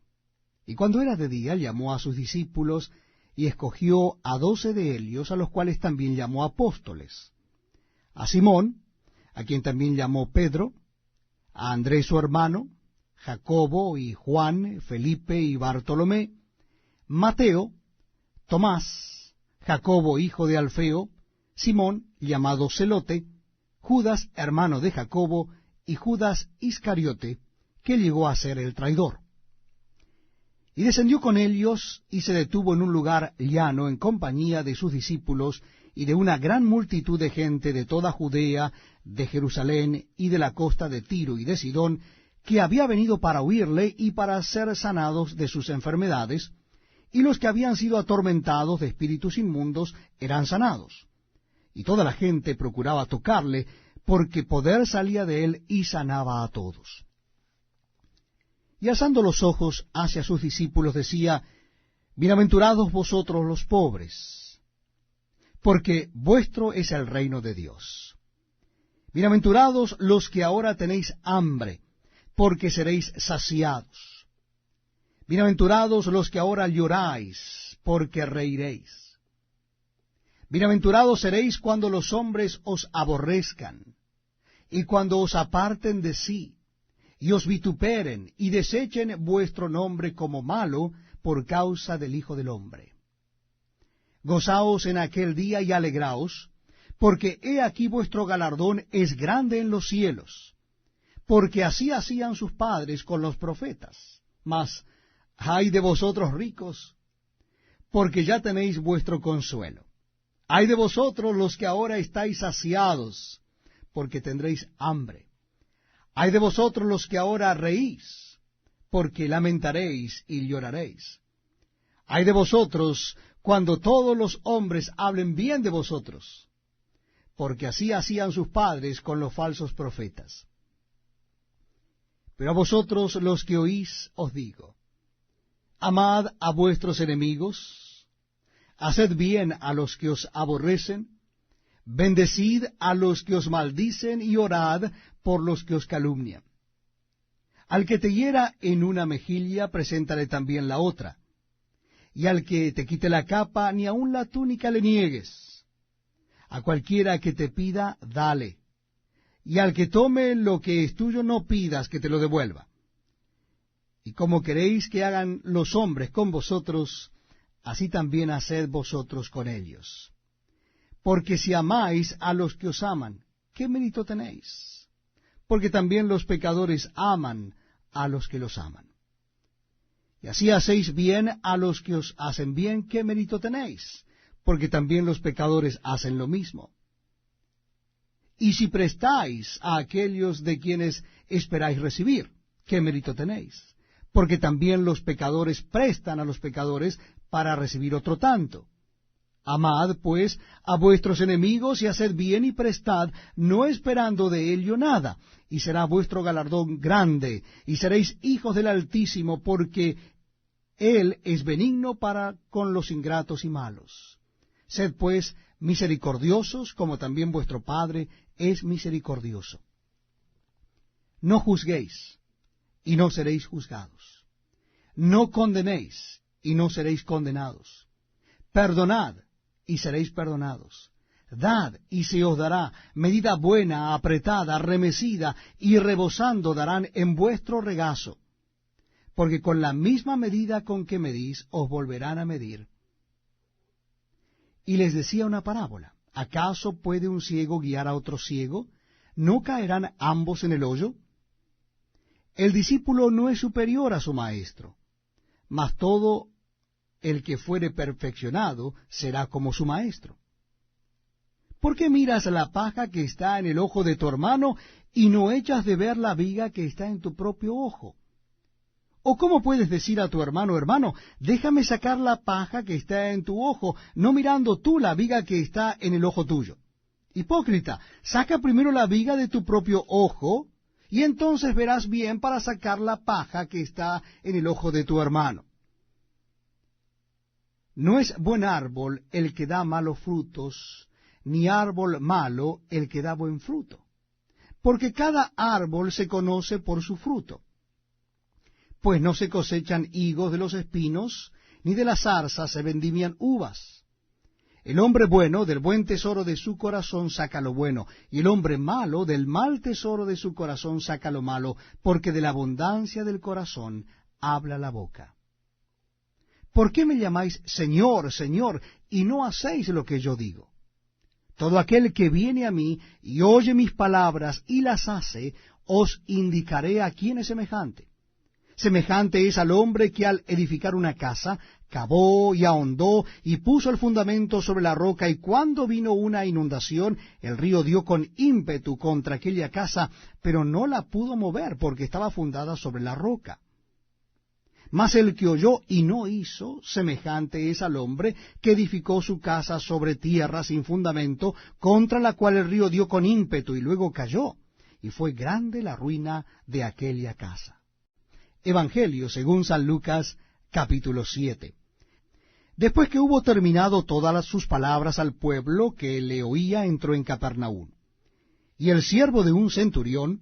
Y cuando era de día, llamó a sus discípulos, y escogió a 12 de ellos, a los cuales también llamó apóstoles. A Simón, a quien también llamó Pedro, a Andrés su hermano, Jacobo y Juan, Felipe y Bartolomé, Mateo, Tomás, Jacobo hijo de Alfeo, Simón llamado Celote, Judas hermano de Jacobo, y Judas Iscariote, que llegó a ser el traidor. Y descendió con ellos, y se detuvo en un lugar llano en compañía de sus discípulos, y de una gran multitud de gente de toda Judea, de Jerusalén, y de la costa de Tiro y de Sidón, que había venido para oírle y para ser sanados de sus enfermedades, y los que habían sido atormentados de espíritus inmundos eran sanados. Y toda la gente procuraba tocarle, porque poder salía de él y sanaba a todos. Y alzando los ojos hacia sus discípulos decía, bienaventurados vosotros los pobres, porque vuestro es el reino de Dios. Bienaventurados los que ahora tenéis hambre, porque seréis saciados. Bienaventurados los que ahora lloráis, porque reiréis. Bienaventurados seréis cuando los hombres os aborrezcan, y cuando os aparten de sí, y os vituperen, y desechen vuestro nombre como malo por causa del Hijo del Hombre. Gozaos en aquel día y alegraos, porque he aquí vuestro galardón es grande en los cielos, porque así hacían sus padres con los profetas. Mas, ay de vosotros ricos, porque ya tenéis vuestro consuelo. Ay de vosotros los que ahora estáis saciados, porque tendréis hambre. Ay de vosotros los que ahora reís, porque lamentaréis y lloraréis. Ay de vosotros cuando todos los hombres hablen bien de vosotros, porque así hacían sus padres con los falsos profetas. Pero a vosotros los que oís os digo, amad a vuestros enemigos, haced bien a los que os aborrecen, bendecid a los que os maldicen y orad por los que os calumnian. Al que te hiera en una mejilla, preséntale también la otra. Y al que te quite la capa, ni aun la túnica le niegues. A cualquiera que te pida, dale. Y al que tome lo que es tuyo, no pidas que te lo devuelva. Y como queréis que hagan los hombres con vosotros, así también haced vosotros con ellos. Porque si amáis a los que os aman, ¿qué mérito tenéis? Porque también los pecadores aman a los que los aman. Y así hacéis bien a los que os hacen bien, ¿qué mérito tenéis? Porque también los pecadores hacen lo mismo. Y si prestáis a aquellos de quienes esperáis recibir, ¿qué mérito tenéis? Porque también los pecadores prestan a los pecadores para recibir otro tanto. Amad, pues, a vuestros enemigos y haced bien y prestad, no esperando de ello nada, y será vuestro galardón grande, y seréis hijos del Altísimo, porque Él es benigno para con los ingratos y malos. Sed, pues, misericordiosos, como también vuestro Padre es misericordioso. No juzguéis, y no seréis juzgados. No condenéis, y no seréis condenados. Perdonad, y seréis perdonados. Dad, y se os dará, medida buena, apretada, remecida, y rebosando darán en vuestro regazo. Porque con la misma medida con que medís, os volverán a medir. Y les decía una parábola. ¿Acaso puede un ciego guiar a otro ciego? ¿No caerán ambos en el hoyo? El discípulo no es superior a su maestro, mas todo el que fuere perfeccionado será como su maestro. ¿Por qué miras la paja que está en el ojo de tu hermano y no echas de ver la viga que está en tu propio ojo? ¿O cómo puedes decir a tu hermano, hermano, déjame sacar la paja que está en tu ojo, no mirando tú la viga que está en el ojo tuyo? Hipócrita, saca primero la viga de tu propio ojo, y entonces verás bien para sacar la paja que está en el ojo de tu hermano. No es buen árbol el que da malos frutos, ni árbol malo el que da buen fruto, porque cada árbol se conoce por su fruto. Pues no se cosechan higos de los espinos, ni de las zarzas se vendimian uvas. El hombre bueno del buen tesoro de su corazón saca lo bueno, y el hombre malo del mal tesoro de su corazón saca lo malo, porque de la abundancia del corazón habla la boca. ¿Por qué me llamáis Señor, Señor, y no hacéis lo que yo digo? Todo aquel que viene a mí y oye mis palabras y las hace, os indicaré a quién es semejante. Semejante es al hombre que al edificar una casa, cavó y ahondó y puso el fundamento sobre la roca, y cuando vino una inundación, el río dio con ímpetu contra aquella casa, pero no la pudo mover porque estaba fundada sobre la roca. Mas el que oyó y no hizo, semejante es al hombre que edificó su casa sobre tierra sin fundamento, contra la cual el río dio con ímpetu y luego cayó, y fue grande la ruina de aquella casa. Evangelio según San Lucas, capítulo 7. Después que hubo terminado todas sus palabras al pueblo que le oía, entró en Capernaum. Y el siervo de un centurión,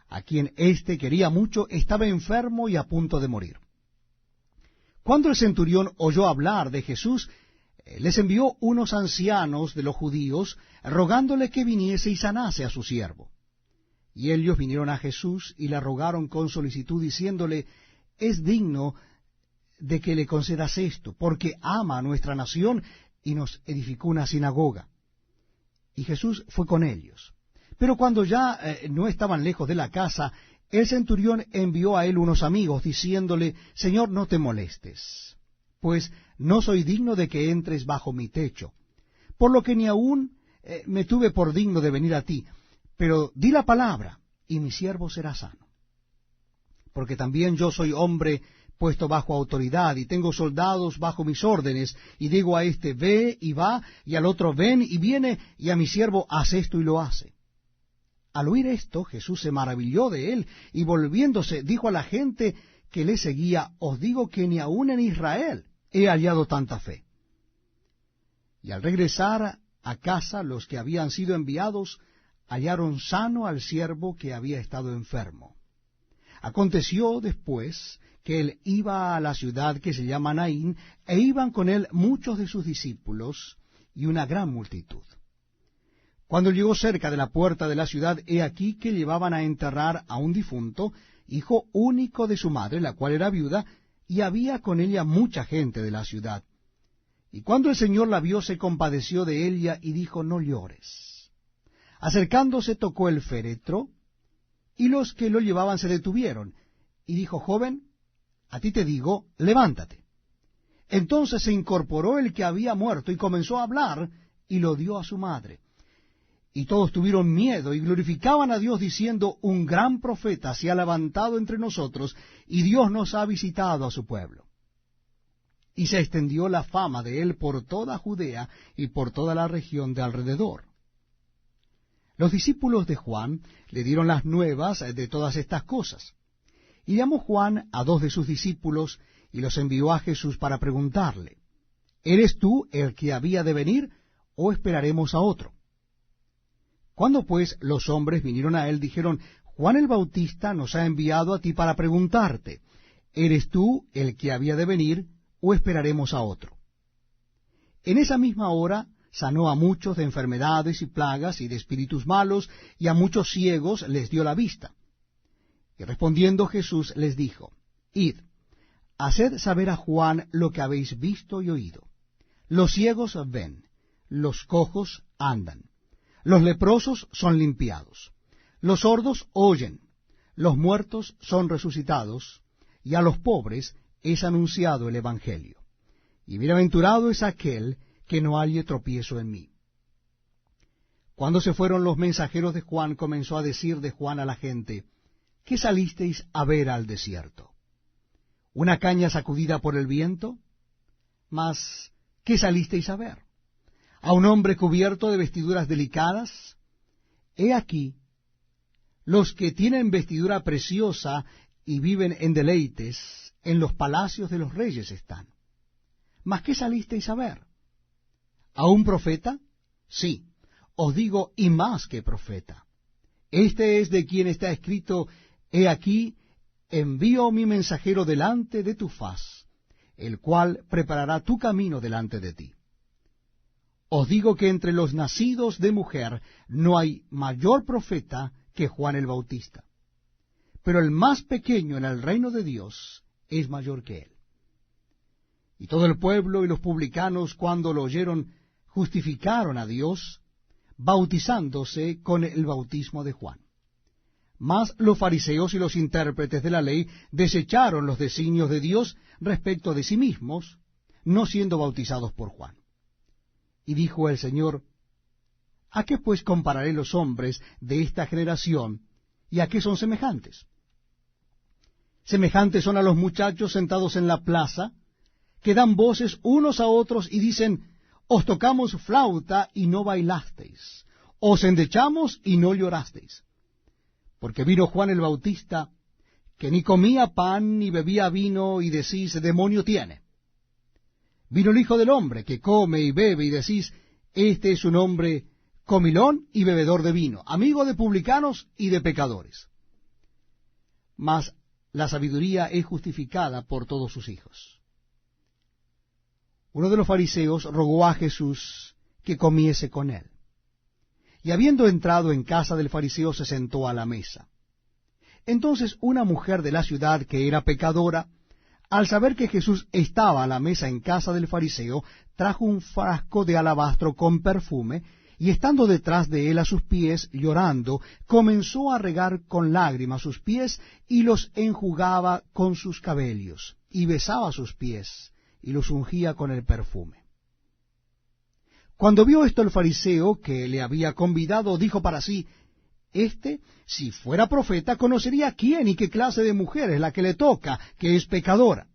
a quien éste quería mucho, estaba enfermo y a punto de morir. Cuando el centurión oyó hablar de Jesús, les envió unos ancianos de los judíos, rogándole que viniese y sanase a su siervo. Y ellos vinieron a Jesús y le rogaron con solicitud, diciéndole, es digno de que le concedas esto, porque ama a nuestra nación y nos edificó una sinagoga. Y Jesús fue con ellos. Pero cuando ya no estaban lejos de la casa, el centurión envió a él unos amigos, diciéndole, Señor, no te molestes, pues no soy digno de que entres bajo mi techo, por lo que ni aún me tuve por digno de venir a ti, pero di la palabra, y mi siervo será sano. Porque también yo soy hombre puesto bajo autoridad, y tengo soldados bajo mis órdenes, y digo a este, ve y va, y al otro, ven y viene, y a mi siervo, haz esto y lo hace. Al oír esto, Jesús se maravilló de él, y volviéndose, dijo a la gente que le seguía, os digo que ni aun en Israel he hallado tanta fe. Y al regresar a casa, los que habían sido enviados hallaron sano al siervo que había estado enfermo. Aconteció después que él iba a la ciudad que se llama Naín, e iban con él muchos de sus discípulos y una gran multitud. Cuando llegó cerca de la puerta de la ciudad, he aquí que llevaban a enterrar a un difunto, hijo único de su madre, la cual era viuda, y había con ella mucha gente de la ciudad. Y cuando el Señor la vio, se compadeció de ella y dijo, no llores. Acercándose, tocó el féretro, y los que lo llevaban se detuvieron. Y dijo, joven, a ti te digo, levántate. Entonces se incorporó el que había muerto y comenzó a hablar, y lo dio a su madre. Y todos tuvieron miedo y glorificaban a Dios diciendo, un gran profeta se ha levantado entre nosotros, y Dios nos ha visitado a su pueblo. Y se extendió la fama de él por toda Judea y por toda la región de alrededor. Los discípulos de Juan le dieron las nuevas de todas estas cosas. Y llamó Juan a dos de sus discípulos y los envió a Jesús para preguntarle, ¿eres tú el que había de venir o esperaremos a otro? Cuando pues los hombres vinieron a él, dijeron, Juan el Bautista nos ha enviado a ti para preguntarte, ¿eres tú el que había de venir o esperaremos a otro? En esa misma hora sanó a muchos de enfermedades y plagas y de espíritus malos, y a muchos ciegos les dio la vista. Y respondiendo Jesús les dijo, id, haced saber a Juan lo que habéis visto y oído. Los ciegos ven, los cojos andan, los leprosos son limpiados, los sordos oyen, los muertos son resucitados, y a los pobres es anunciado el Evangelio. Y bienaventurado es aquel que no halle tropiezo en mí. Cuando se fueron los mensajeros de Juan, comenzó a decir de Juan a la gente, ¿qué salisteis a ver al desierto? ¿Una caña sacudida por el viento? Mas, ¿qué salisteis a ver? ¿A un hombre cubierto de vestiduras delicadas? He aquí, los que tienen vestidura preciosa y viven en deleites, en los palacios de los reyes están. ¿Mas qué salisteis a ver? ¿A un profeta? Sí, os digo, y más que profeta. Este es de quien está escrito, he aquí, envío mi mensajero delante de tu faz, el cual preparará tu camino delante de ti. Os digo que entre los nacidos de mujer no hay mayor profeta que Juan el Bautista, pero el más pequeño en el reino de Dios es mayor que él. Y todo el pueblo y los publicanos, cuando lo oyeron, justificaron a Dios, bautizándose con el bautismo de Juan. Mas los fariseos y los intérpretes de la ley desecharon los designios de Dios respecto de sí mismos, no siendo bautizados por Juan. Y dijo el Señor, ¿a qué pues compararé los hombres de esta generación, y a qué son semejantes? Semejantes son a los muchachos sentados en la plaza, que dan voces unos a otros y dicen, os tocamos flauta y no bailasteis, os endechamos y no llorasteis. Porque vino Juan el Bautista, que ni comía pan ni bebía vino, y decís, demonio tiene. Vino el Hijo del Hombre, que come y bebe, y decís, este es un hombre comilón y bebedor de vino, amigo de publicanos y de pecadores. Mas la sabiduría es justificada por todos sus hijos. Uno de los fariseos rogó a Jesús que comiese con él. Y habiendo entrado en casa del fariseo, se sentó a la mesa. Entonces una mujer de la ciudad, que era pecadora, al saber que Jesús estaba a la mesa en casa del fariseo, trajo un frasco de alabastro con perfume, y estando detrás de él a sus pies, llorando, comenzó a regar con lágrimas sus pies, y los enjugaba con sus cabellos, y besaba sus pies, y los ungía con el perfume. Cuando vio esto el fariseo que le había convidado, dijo para sí, si fuera profeta, conocería quién y qué clase de mujer es la que le toca, que es pecadora.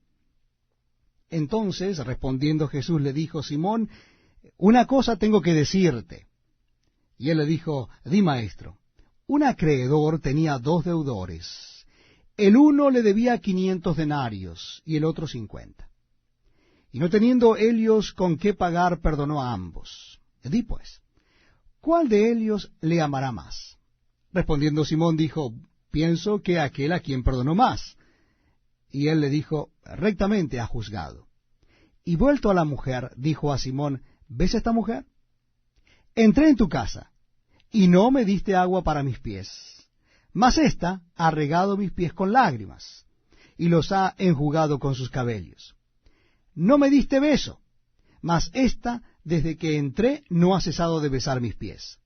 Entonces, respondiendo Jesús, le dijo, Simón, una cosa tengo que decirte. Y él le dijo, di, maestro. Un acreedor tenía 2 deudores. El uno le debía 500 denarios y el otro 50. Y no teniendo ellos con qué pagar, perdonó a ambos. Di pues, ¿cuál de ellos le amará más? Respondiendo Simón dijo, pienso que aquel a quien perdonó más. Y él le dijo, rectamente ha juzgado. Y vuelto a la mujer, dijo a Simón, ¿ves esta mujer? Entré en tu casa, y no me diste agua para mis pies, mas ésta ha regado mis pies con lágrimas, y los ha enjugado con sus cabellos. No me diste beso, mas ésta, desde que entré, no ha cesado de besar mis pies.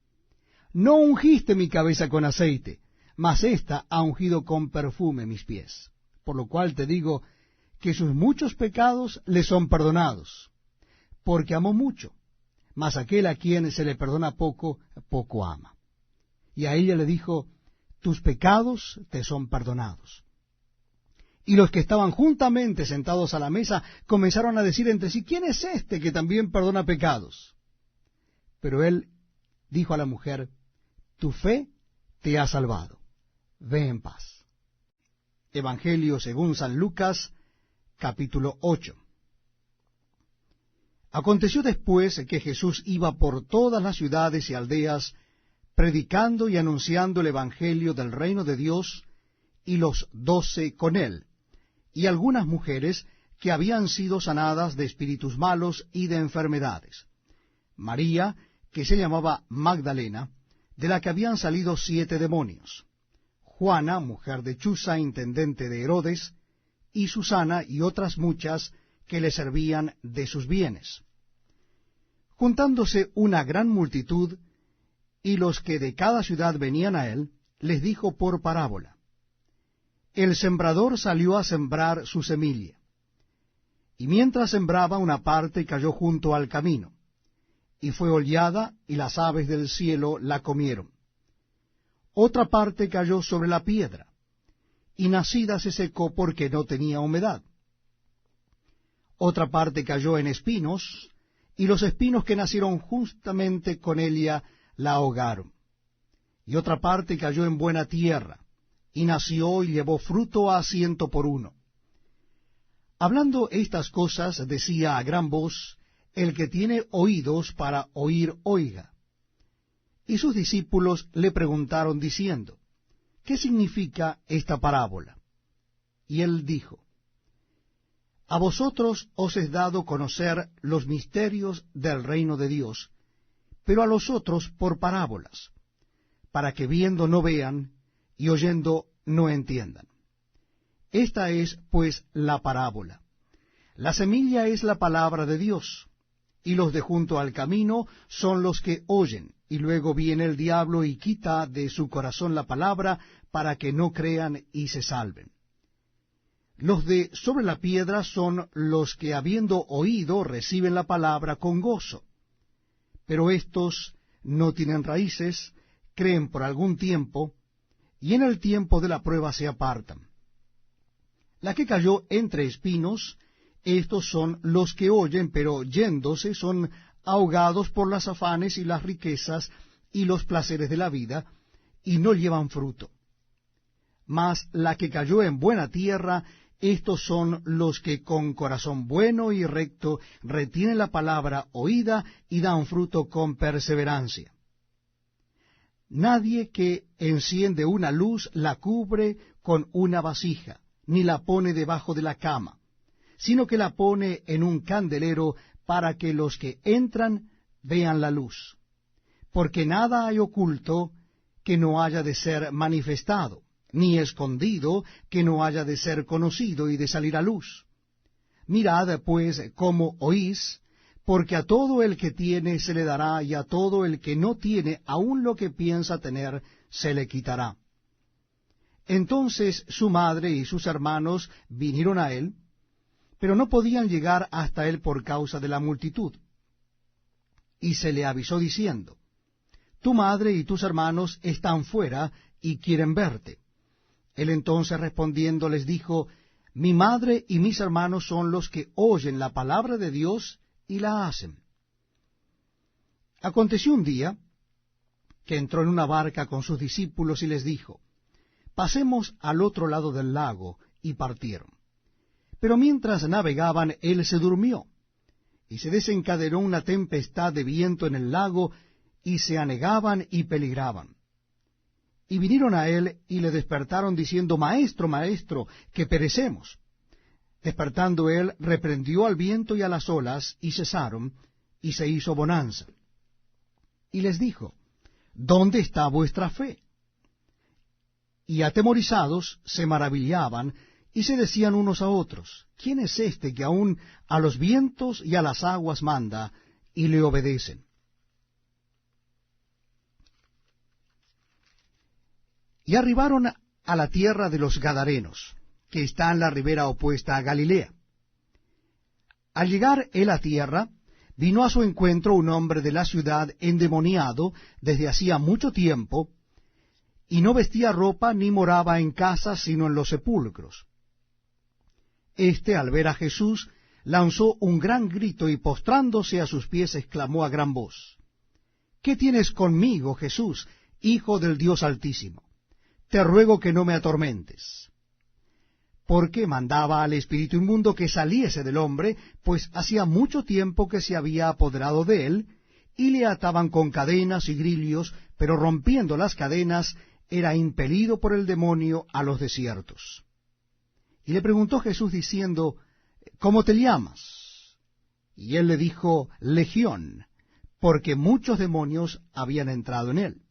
No ungiste mi cabeza con aceite, mas ésta ha ungido con perfume mis pies. Por lo cual te digo que sus muchos pecados le son perdonados, porque amó mucho. Mas aquel a quien se le perdona poco, poco ama. Y a ella le dijo, tus pecados te son perdonados. Y los que estaban juntamente sentados a la mesa comenzaron a decir entre sí, ¿quién es este que también perdona pecados? Pero él dijo a la mujer, tu fe te ha salvado. Ve en paz. Evangelio según San Lucas, capítulo 8. Aconteció después que Jesús iba por todas las ciudades y aldeas, predicando y anunciando el Evangelio del reino de Dios, y los 12 con él, y algunas mujeres que habían sido sanadas de espíritus malos y de enfermedades. María, que se llamaba Magdalena, de la que habían salido 7 demonios. Juana, mujer de Chuza, intendente de Herodes, y Susana y otras muchas que le servían de sus bienes. Juntándose una gran multitud, y los que de cada ciudad venían a él, les dijo por parábola, el sembrador salió a sembrar su semilla, y mientras sembraba una parte cayó junto al camino, y fue hollada, y las aves del cielo la comieron. Otra parte cayó sobre la piedra, y nacida se secó porque no tenía humedad. Otra parte cayó en espinos, y los espinos que nacieron justamente con ella la ahogaron. Y otra parte cayó en buena tierra, y nació y llevó fruto a 100 por 1. Hablando estas cosas, decía a gran voz, el que tiene oídos para oír, oiga. Y sus discípulos le preguntaron diciendo, ¿qué significa esta parábola? Y él dijo, a vosotros os es dado conocer los misterios del reino de Dios, pero a los otros por parábolas, para que viendo no vean, y oyendo no entiendan. Esta es, pues, la parábola. La semilla es la palabra de Dios, y los de junto al camino son los que oyen, y luego viene el diablo y quita de su corazón la palabra, para que no crean y se salven. Los de sobre la piedra son los que, habiendo oído, reciben la palabra con gozo. Pero estos no tienen raíces, creen por algún tiempo, y en el tiempo de la prueba se apartan. La que cayó entre espinos, estos son los que oyen, pero yéndose son ahogados por las afanes y las riquezas y los placeres de la vida, y no llevan fruto. Mas la que cayó en buena tierra, estos son los que con corazón bueno y recto retienen la palabra oída y dan fruto con perseverancia. Nadie que enciende una luz la cubre con una vasija, ni la pone debajo de la cama, sino que la pone en un candelero para que los que entran vean la luz. Porque nada hay oculto que no haya de ser manifestado, ni escondido que no haya de ser conocido y de salir a luz. Mirad, pues, cómo oís, porque a todo el que tiene se le dará, y a todo el que no tiene, aun lo que piensa tener, se le quitará. Entonces su madre y sus hermanos vinieron a él, pero no podían llegar hasta él por causa de la multitud. Y se le avisó diciendo, tu madre y tus hermanos están fuera y quieren verte. Él entonces respondiendo les dijo, mi madre y mis hermanos son los que oyen la palabra de Dios y la hacen. Aconteció un día que entró en una barca con sus discípulos y les dijo, pasemos al otro lado del lago, y partieron. Pero mientras navegaban, él se durmió, y se desencadenó una tempestad de viento en el lago, y se anegaban y peligraban. Y vinieron a él y le despertaron diciendo, Maestro, Maestro, que perecemos. Despertando él, reprendió al viento y a las olas, y cesaron, y se hizo bonanza. Y les dijo, ¿dónde está vuestra fe? Y atemorizados se maravillaban, y se decían unos a otros, ¿quién es este que aun a los vientos y a las aguas manda, y le obedecen? Y arribaron a la tierra de los Gadarenos, que está en la ribera opuesta a Galilea. Al llegar él a tierra, vino a su encuentro un hombre de la ciudad endemoniado desde hacía mucho tiempo, y no vestía ropa ni moraba en casa, sino en los sepulcros. Este, al ver a Jesús, lanzó un gran grito y postrándose a sus pies exclamó a gran voz, ¿qué tienes conmigo, Jesús, Hijo del Dios Altísimo? Te ruego que no me atormentes. Porque mandaba al espíritu inmundo que saliese del hombre, pues hacía mucho tiempo que se había apoderado de él, y le ataban con cadenas y grillos, pero rompiendo las cadenas, era impelido por el demonio a los desiertos. Y le preguntó Jesús diciendo, ¿cómo te llamas? Y él le dijo, Legión, porque muchos demonios habían entrado en él.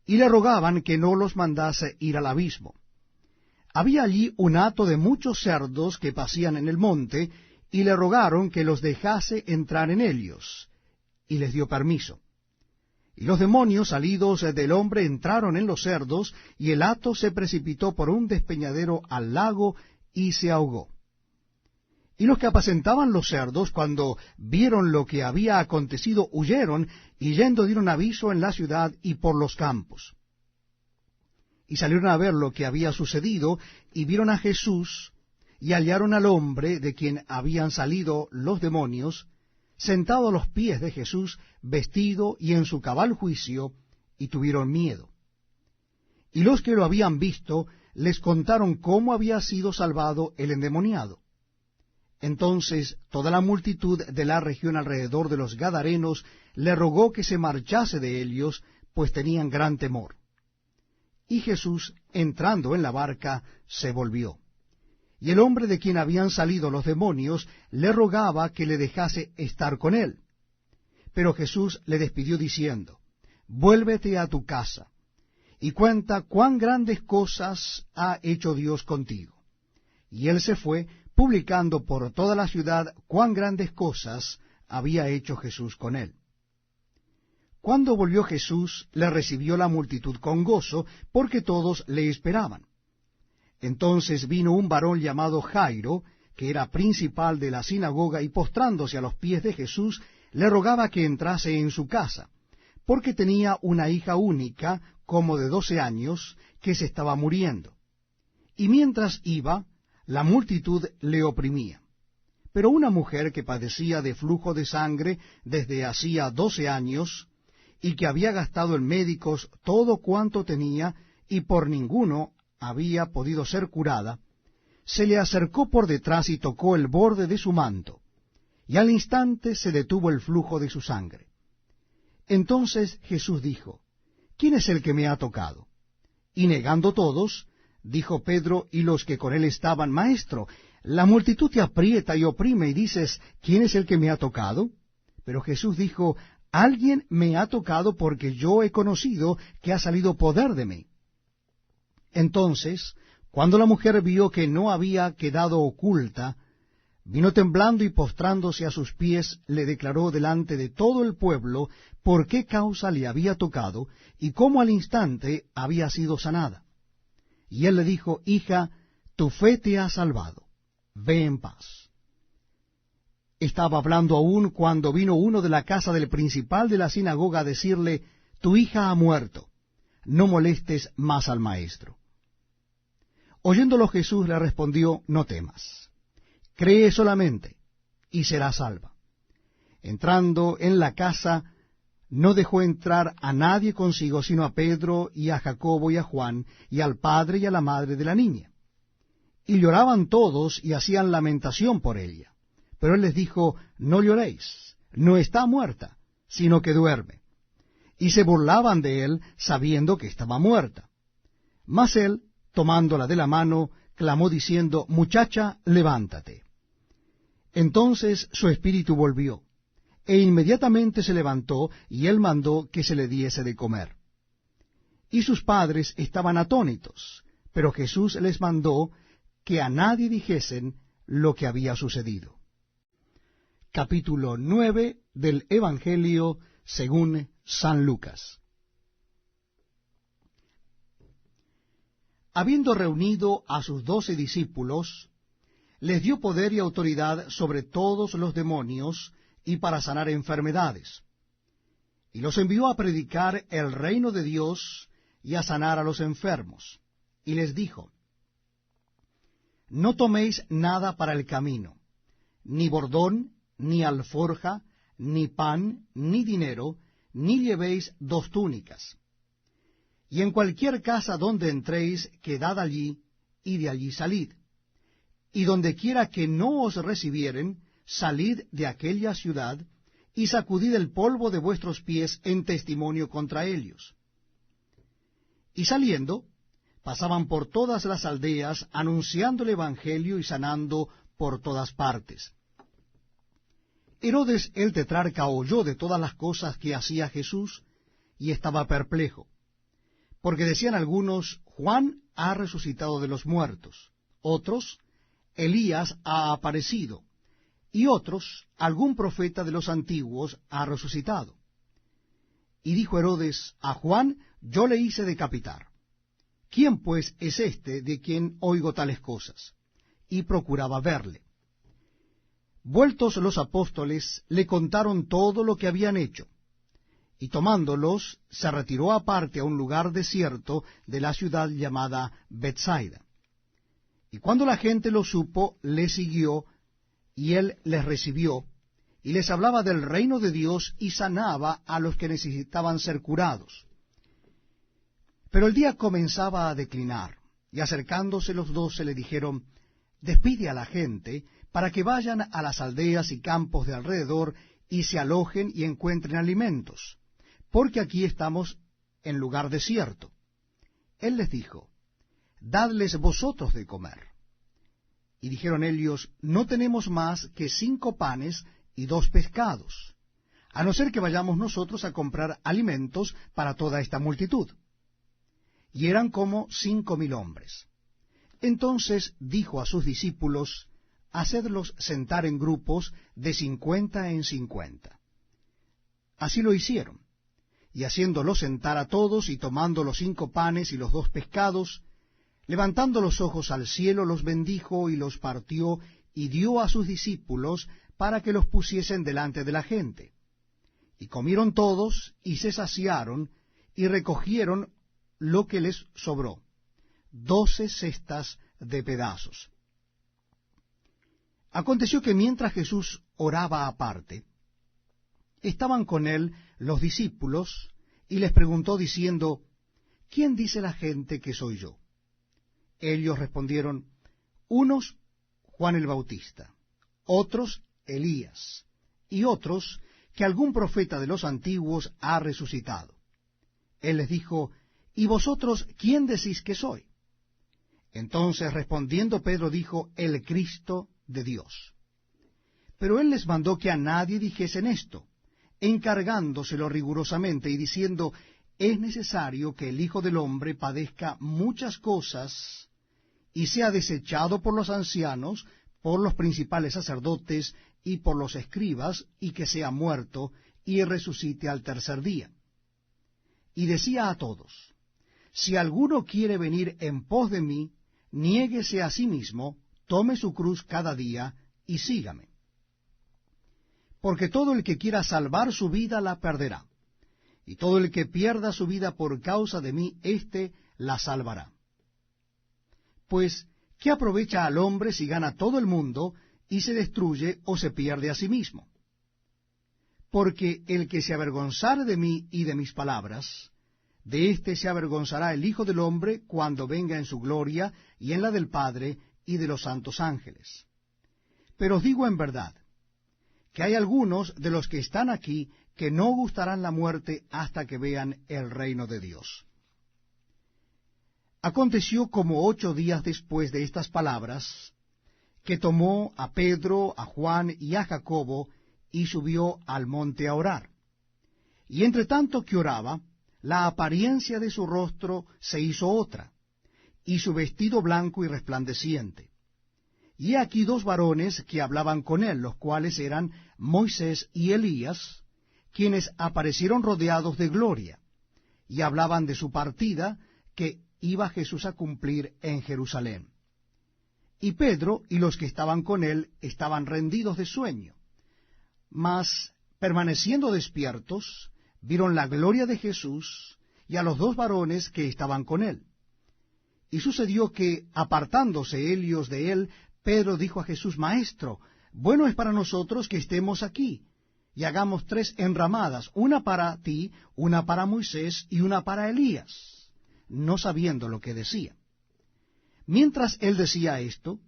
Y le rogaban que no los mandase ir al abismo. Había allí un hato de muchos cerdos que pasían en el monte, y le rogaron que los dejase entrar en ellos, y les dio permiso. Y los demonios salidos del hombre entraron en los cerdos, y el hato se precipitó por un despeñadero al lago, y se ahogó. Y los que apacentaban los cerdos, cuando vieron lo que había acontecido, huyeron, y yendo dieron aviso en la ciudad y por los campos. Y salieron a ver lo que había sucedido, y vieron a Jesús, y hallaron al hombre de quien habían salido los demonios, sentado a los pies de Jesús, vestido y en su cabal juicio, y tuvieron miedo. Y los que lo habían visto les contaron cómo había sido salvado el endemoniado. Entonces toda la multitud de la región alrededor de los Gadarenos le rogó que se marchase de ellos, pues tenían gran temor. Y Jesús, entrando en la barca, se volvió. Y el hombre de quien habían salido los demonios le rogaba que le dejase estar con él. Pero Jesús le despidió diciendo, Vuélvete a tu casa, y cuenta cuán grandes cosas ha hecho Dios contigo. Y él se fue, publicando por toda la ciudad cuán grandes cosas había hecho Jesús con él. Cuando volvió Jesús, le recibió la multitud con gozo, porque todos le esperaban. Entonces vino un varón llamado Jairo, que era principal de la sinagoga, y postrándose a los pies de Jesús, le rogaba que entrase en su casa, porque tenía una hija única, como de 12 años, que se estaba muriendo. Y mientras iba, la multitud le oprimía. Pero una mujer que padecía de flujo de sangre desde hacía 12 años, y que había gastado en médicos todo cuanto tenía, y por ninguno había podido ser curada, se le acercó por detrás y tocó el borde de su manto, y al instante se detuvo el flujo de su sangre. Entonces Jesús dijo, ¿quién es el que me ha tocado? Y negando todos, dijo Pedro y los que con él estaban, Maestro, la multitud te aprieta y oprime, y dices, ¿quién es el que me ha tocado? Pero Jesús dijo, alguien me ha tocado porque yo he conocido que ha salido poder de mí. Entonces, cuando la mujer vio que no había quedado oculta, vino temblando y postrándose a sus pies, le declaró delante de todo el pueblo por qué causa le había tocado y cómo al instante había sido sanada. Y él le dijo, hija, tu fe te ha salvado, ve en paz. Estaba hablando aún cuando vino uno de la casa del principal de la sinagoga a decirle, tu hija ha muerto, no molestes más al maestro. Oyéndolo Jesús le respondió, no temas, cree solamente, y serás salva. Entrando en la casa, no dejó entrar a nadie consigo, sino a Pedro y a Jacobo y a Juan, y al padre y a la madre de la niña. Y lloraban todos y hacían lamentación por ella. Pero él les dijo, no lloréis, no está muerta, sino que duerme. Y se burlaban de él, sabiendo que estaba muerta. Mas él, tomándola de la mano, clamó diciendo, muchacha, levántate. Entonces su espíritu volvió, e inmediatamente se levantó, y él mandó que se le diese de comer. Y sus padres estaban atónitos, pero Jesús les mandó que a nadie dijesen lo que había sucedido. Capítulo 9 del Evangelio según San Lucas. Habiendo reunido a sus 12 discípulos, les dio poder y autoridad sobre todos los demonios y para sanar enfermedades. Y los envió a predicar el reino de Dios y a sanar a los enfermos. Y les dijo, no toméis nada para el camino, ni bordón, ni alforja, ni pan, ni dinero, ni llevéis 2 túnicas. Y en cualquier casa donde entréis, quedad allí, y de allí salid. Y donde quiera que no os recibieren, salid de aquella ciudad, y sacudid el polvo de vuestros pies en testimonio contra ellos. Y saliendo, pasaban por todas las aldeas, anunciando el evangelio y sanando por todas partes. Herodes el tetrarca oyó de todas las cosas que hacía Jesús, y estaba perplejo, porque decían algunos, Juan ha resucitado de los muertos, otros, Elías ha aparecido, y otros, algún profeta de los antiguos ha resucitado. Y dijo Herodes, a Juan yo le hice decapitar. ¿Quién pues es este de quien oigo tales cosas? Y procuraba verle. Vueltos los apóstoles, le contaron todo lo que habían hecho, y tomándolos, se retiró aparte a un lugar desierto de la ciudad llamada Betsaida. Y cuando la gente lo supo, le siguió, y él les recibió, y les hablaba del reino de Dios, y sanaba a los que necesitaban ser curados. Pero el día comenzaba a declinar, y acercándose los 12 le dijeron, despide a la gente, para que vayan a las aldeas y campos de alrededor, y se alojen y encuentren alimentos, porque aquí estamos en lugar desierto. Él les dijo, dadles vosotros de comer. Y dijeron ellos, no tenemos más que 5 panes y 2 pescados, a no ser que vayamos nosotros a comprar alimentos para toda esta multitud. Y eran como 5,000 hombres. Entonces dijo a sus discípulos, hacedlos sentar en grupos de 50 en 50. Así lo hicieron, y haciéndolos sentar a todos, y tomando los 5 panes y los 2 pescados, levantando los ojos al cielo, los bendijo y los partió, y dio a sus discípulos para que los pusiesen delante de la gente. Y comieron todos, y se saciaron, y recogieron lo que les sobró, 12 cestas de pedazos. Aconteció que mientras Jesús oraba aparte, estaban con él los discípulos, y les preguntó diciendo, ¿quién dice la gente que soy yo? Ellos respondieron: unos, Juan el Bautista; otros, Elías; y otros, que algún profeta de los antiguos ha resucitado. Él les dijo: ¿y vosotros quién decís que soy? Entonces respondiendo Pedro dijo: el Cristo de Dios. Pero él les mandó que a nadie dijesen esto, encargándoselo rigurosamente y diciendo: es necesario que el Hijo del Hombre padezca muchas cosas y sea desechado por los ancianos, por los principales sacerdotes y por los escribas, y que sea muerto y resucite al tercer día. Y decía a todos: si alguno quiere venir en pos de mí, niéguese a sí mismo, tome su cruz cada día y sígame. Porque todo el que quiera salvar su vida la perderá, y todo el que pierda su vida por causa de mí, éste la salvará. Pues, ¿qué aprovecha al hombre si gana todo el mundo y se destruye o se pierde a sí mismo? Porque el que se avergonzare de mí y de mis palabras, de éste se avergonzará el Hijo del Hombre cuando venga en su gloria y en la del Padre y de los santos ángeles. Pero os digo en verdad, que hay algunos de los que están aquí que no gustarán la muerte hasta que vean el reino de Dios. Aconteció como 8 días después de estas palabras, que tomó a Pedro, a Juan y a Jacobo, y subió al monte a orar. Y entre tanto que oraba, la apariencia de su rostro se hizo otra, y su vestido blanco y resplandeciente. Y he aquí 2 varones que hablaban con él, los cuales eran Moisés y Elías, quienes aparecieron rodeados de gloria, y hablaban de su partida, que iba Jesús a cumplir en Jerusalén. Y Pedro y los que estaban con él estaban rendidos de sueño, mas permaneciendo despiertos, vieron la gloria de Jesús y a los 2 varones que estaban con él. Y sucedió que, apartándose ellos de él, Pedro dijo a Jesús: Maestro, bueno es para nosotros que estemos aquí, y hagamos 3 enramadas, una para ti, una para Moisés y una para Elías, no sabiendo lo que decía. Mientras él decía esto,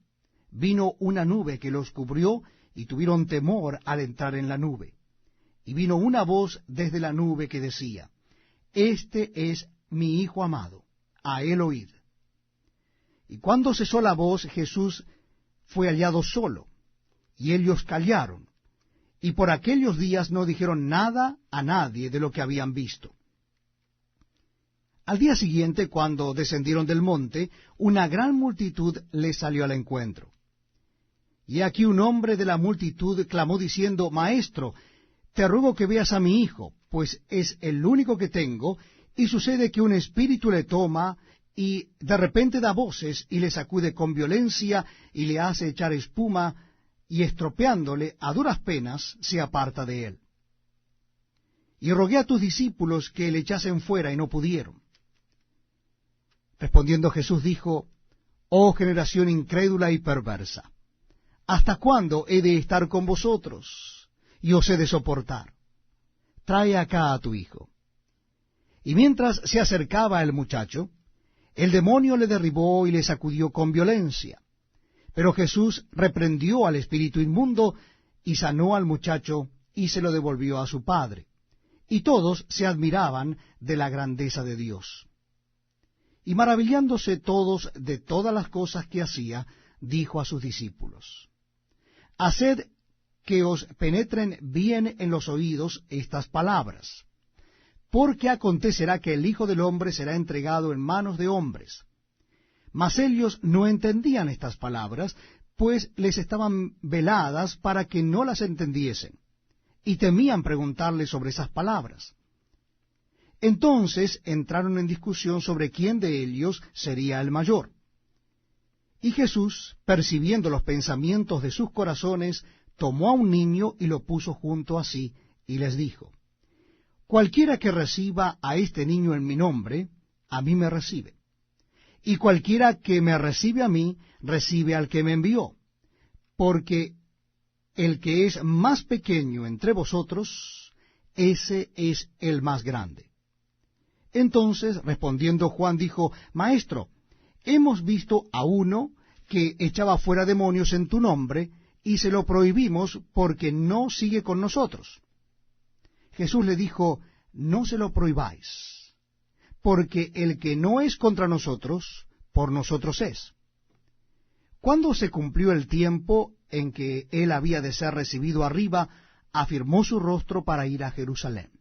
vino una nube que los cubrió, y tuvieron temor al entrar en la nube. Y vino una voz desde la nube que decía: Este es mi Hijo amado, a él oíd. Y cuando cesó la voz, Jesús fue hallado solo, y ellos callaron, y por aquellos días no dijeron nada a nadie de lo que habían visto. Al día siguiente, cuando descendieron del monte, una gran multitud les salió al encuentro. Y aquí un hombre de la multitud clamó diciendo: Maestro, te ruego que veas a mi hijo, pues es el único que tengo, y sucede que un espíritu le toma, y de repente da voces, y le sacude con violencia, y le hace echar espuma, y estropeándole a duras penas, se aparta de él. Y rogué a tus discípulos que le echasen fuera, y no pudieron. Respondiendo Jesús dijo: Oh generación incrédula y perversa, ¿hasta cuándo he de estar con vosotros, y os he de soportar? Trae acá a tu hijo. Y mientras se acercaba el muchacho, el demonio le derribó y le sacudió con violencia. Pero Jesús reprendió al espíritu inmundo, y sanó al muchacho, y se lo devolvió a su padre. Y todos se admiraban de la grandeza de Dios. Y maravillándose todos de todas las cosas que hacía, dijo a sus discípulos: Haced que os penetren bien en los oídos estas palabras, porque acontecerá que el Hijo del Hombre será entregado en manos de hombres. Mas ellos no entendían estas palabras, pues les estaban veladas para que no las entendiesen, y temían preguntarle sobre esas palabras. Entonces entraron en discusión sobre quién de ellos sería el mayor. Y Jesús, percibiendo los pensamientos de sus corazones, tomó a un niño y lo puso junto a sí, y les dijo: Cualquiera que reciba a este niño en mi nombre, a mí me recibe. Y cualquiera que me recibe a mí, recibe al que me envió. Porque el que es más pequeño entre vosotros, ese es el más grande. Entonces, respondiendo Juan, dijo: Maestro, hemos visto a uno que echaba fuera demonios en tu nombre, y se lo prohibimos porque no sigue con nosotros. Jesús le dijo, no se lo prohibáis, porque el que no es contra nosotros, por nosotros es. Cuando se cumplió el tiempo en que él había de ser recibido arriba, afirmó su rostro para ir a Jerusalén.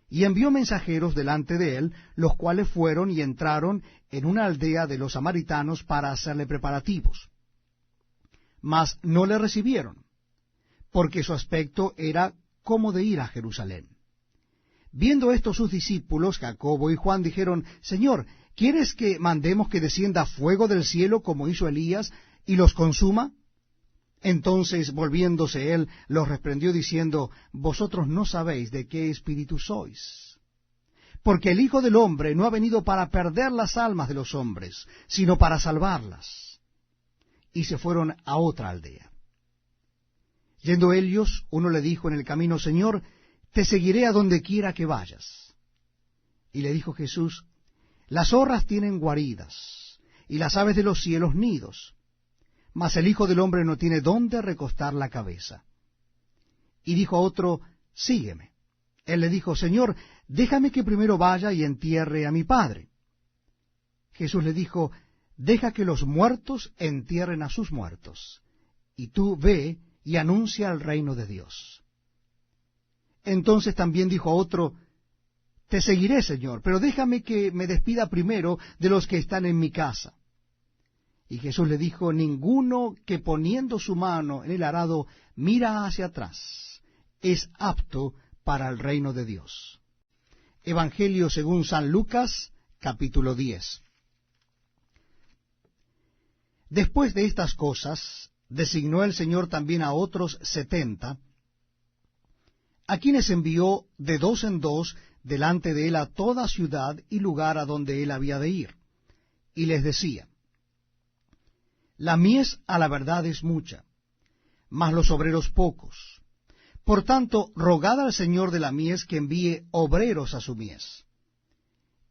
Y envió mensajeros delante de él, los cuales fueron y entraron en una aldea de los samaritanos para hacerle preparativos. Mas no le recibieron, porque su aspecto era como de ir a Jerusalén. Viendo esto sus discípulos, Jacobo y Juan, dijeron, Señor, ¿quieres que mandemos que descienda fuego del cielo como hizo Elías y los consuma? Entonces, volviéndose él, los reprendió diciendo, vosotros no sabéis de qué espíritu sois, porque el Hijo del Hombre no ha venido para perder las almas de los hombres, sino para salvarlas. Y se fueron a otra aldea. Yendo ellos, uno le dijo en el camino, Señor, te seguiré a donde quiera que vayas. Y le dijo Jesús, las zorras tienen guaridas, y las aves de los cielos nidos, mas el Hijo del Hombre no tiene dónde recostar la cabeza. Y dijo a otro, sígueme. Él le dijo, Señor, déjame que primero vaya y entierre a mi padre. Jesús le dijo, deja que los muertos entierren a sus muertos, y tú ve y anuncia el reino de Dios. Entonces también dijo a otro, te seguiré, Señor, pero déjame que me despida primero de los que están en mi casa. Y Jesús le dijo, ninguno que poniendo su mano en el arado mira hacia atrás es apto para el reino de Dios. Evangelio según San Lucas, capítulo 10. Después de estas cosas, designó el Señor también a otros 70, a quienes envió de dos en dos delante de él a toda ciudad y lugar a donde él había de ir. Y les decía, la mies a la verdad es mucha, mas los obreros pocos. Por tanto, rogad al Señor de la mies que envíe obreros a su mies.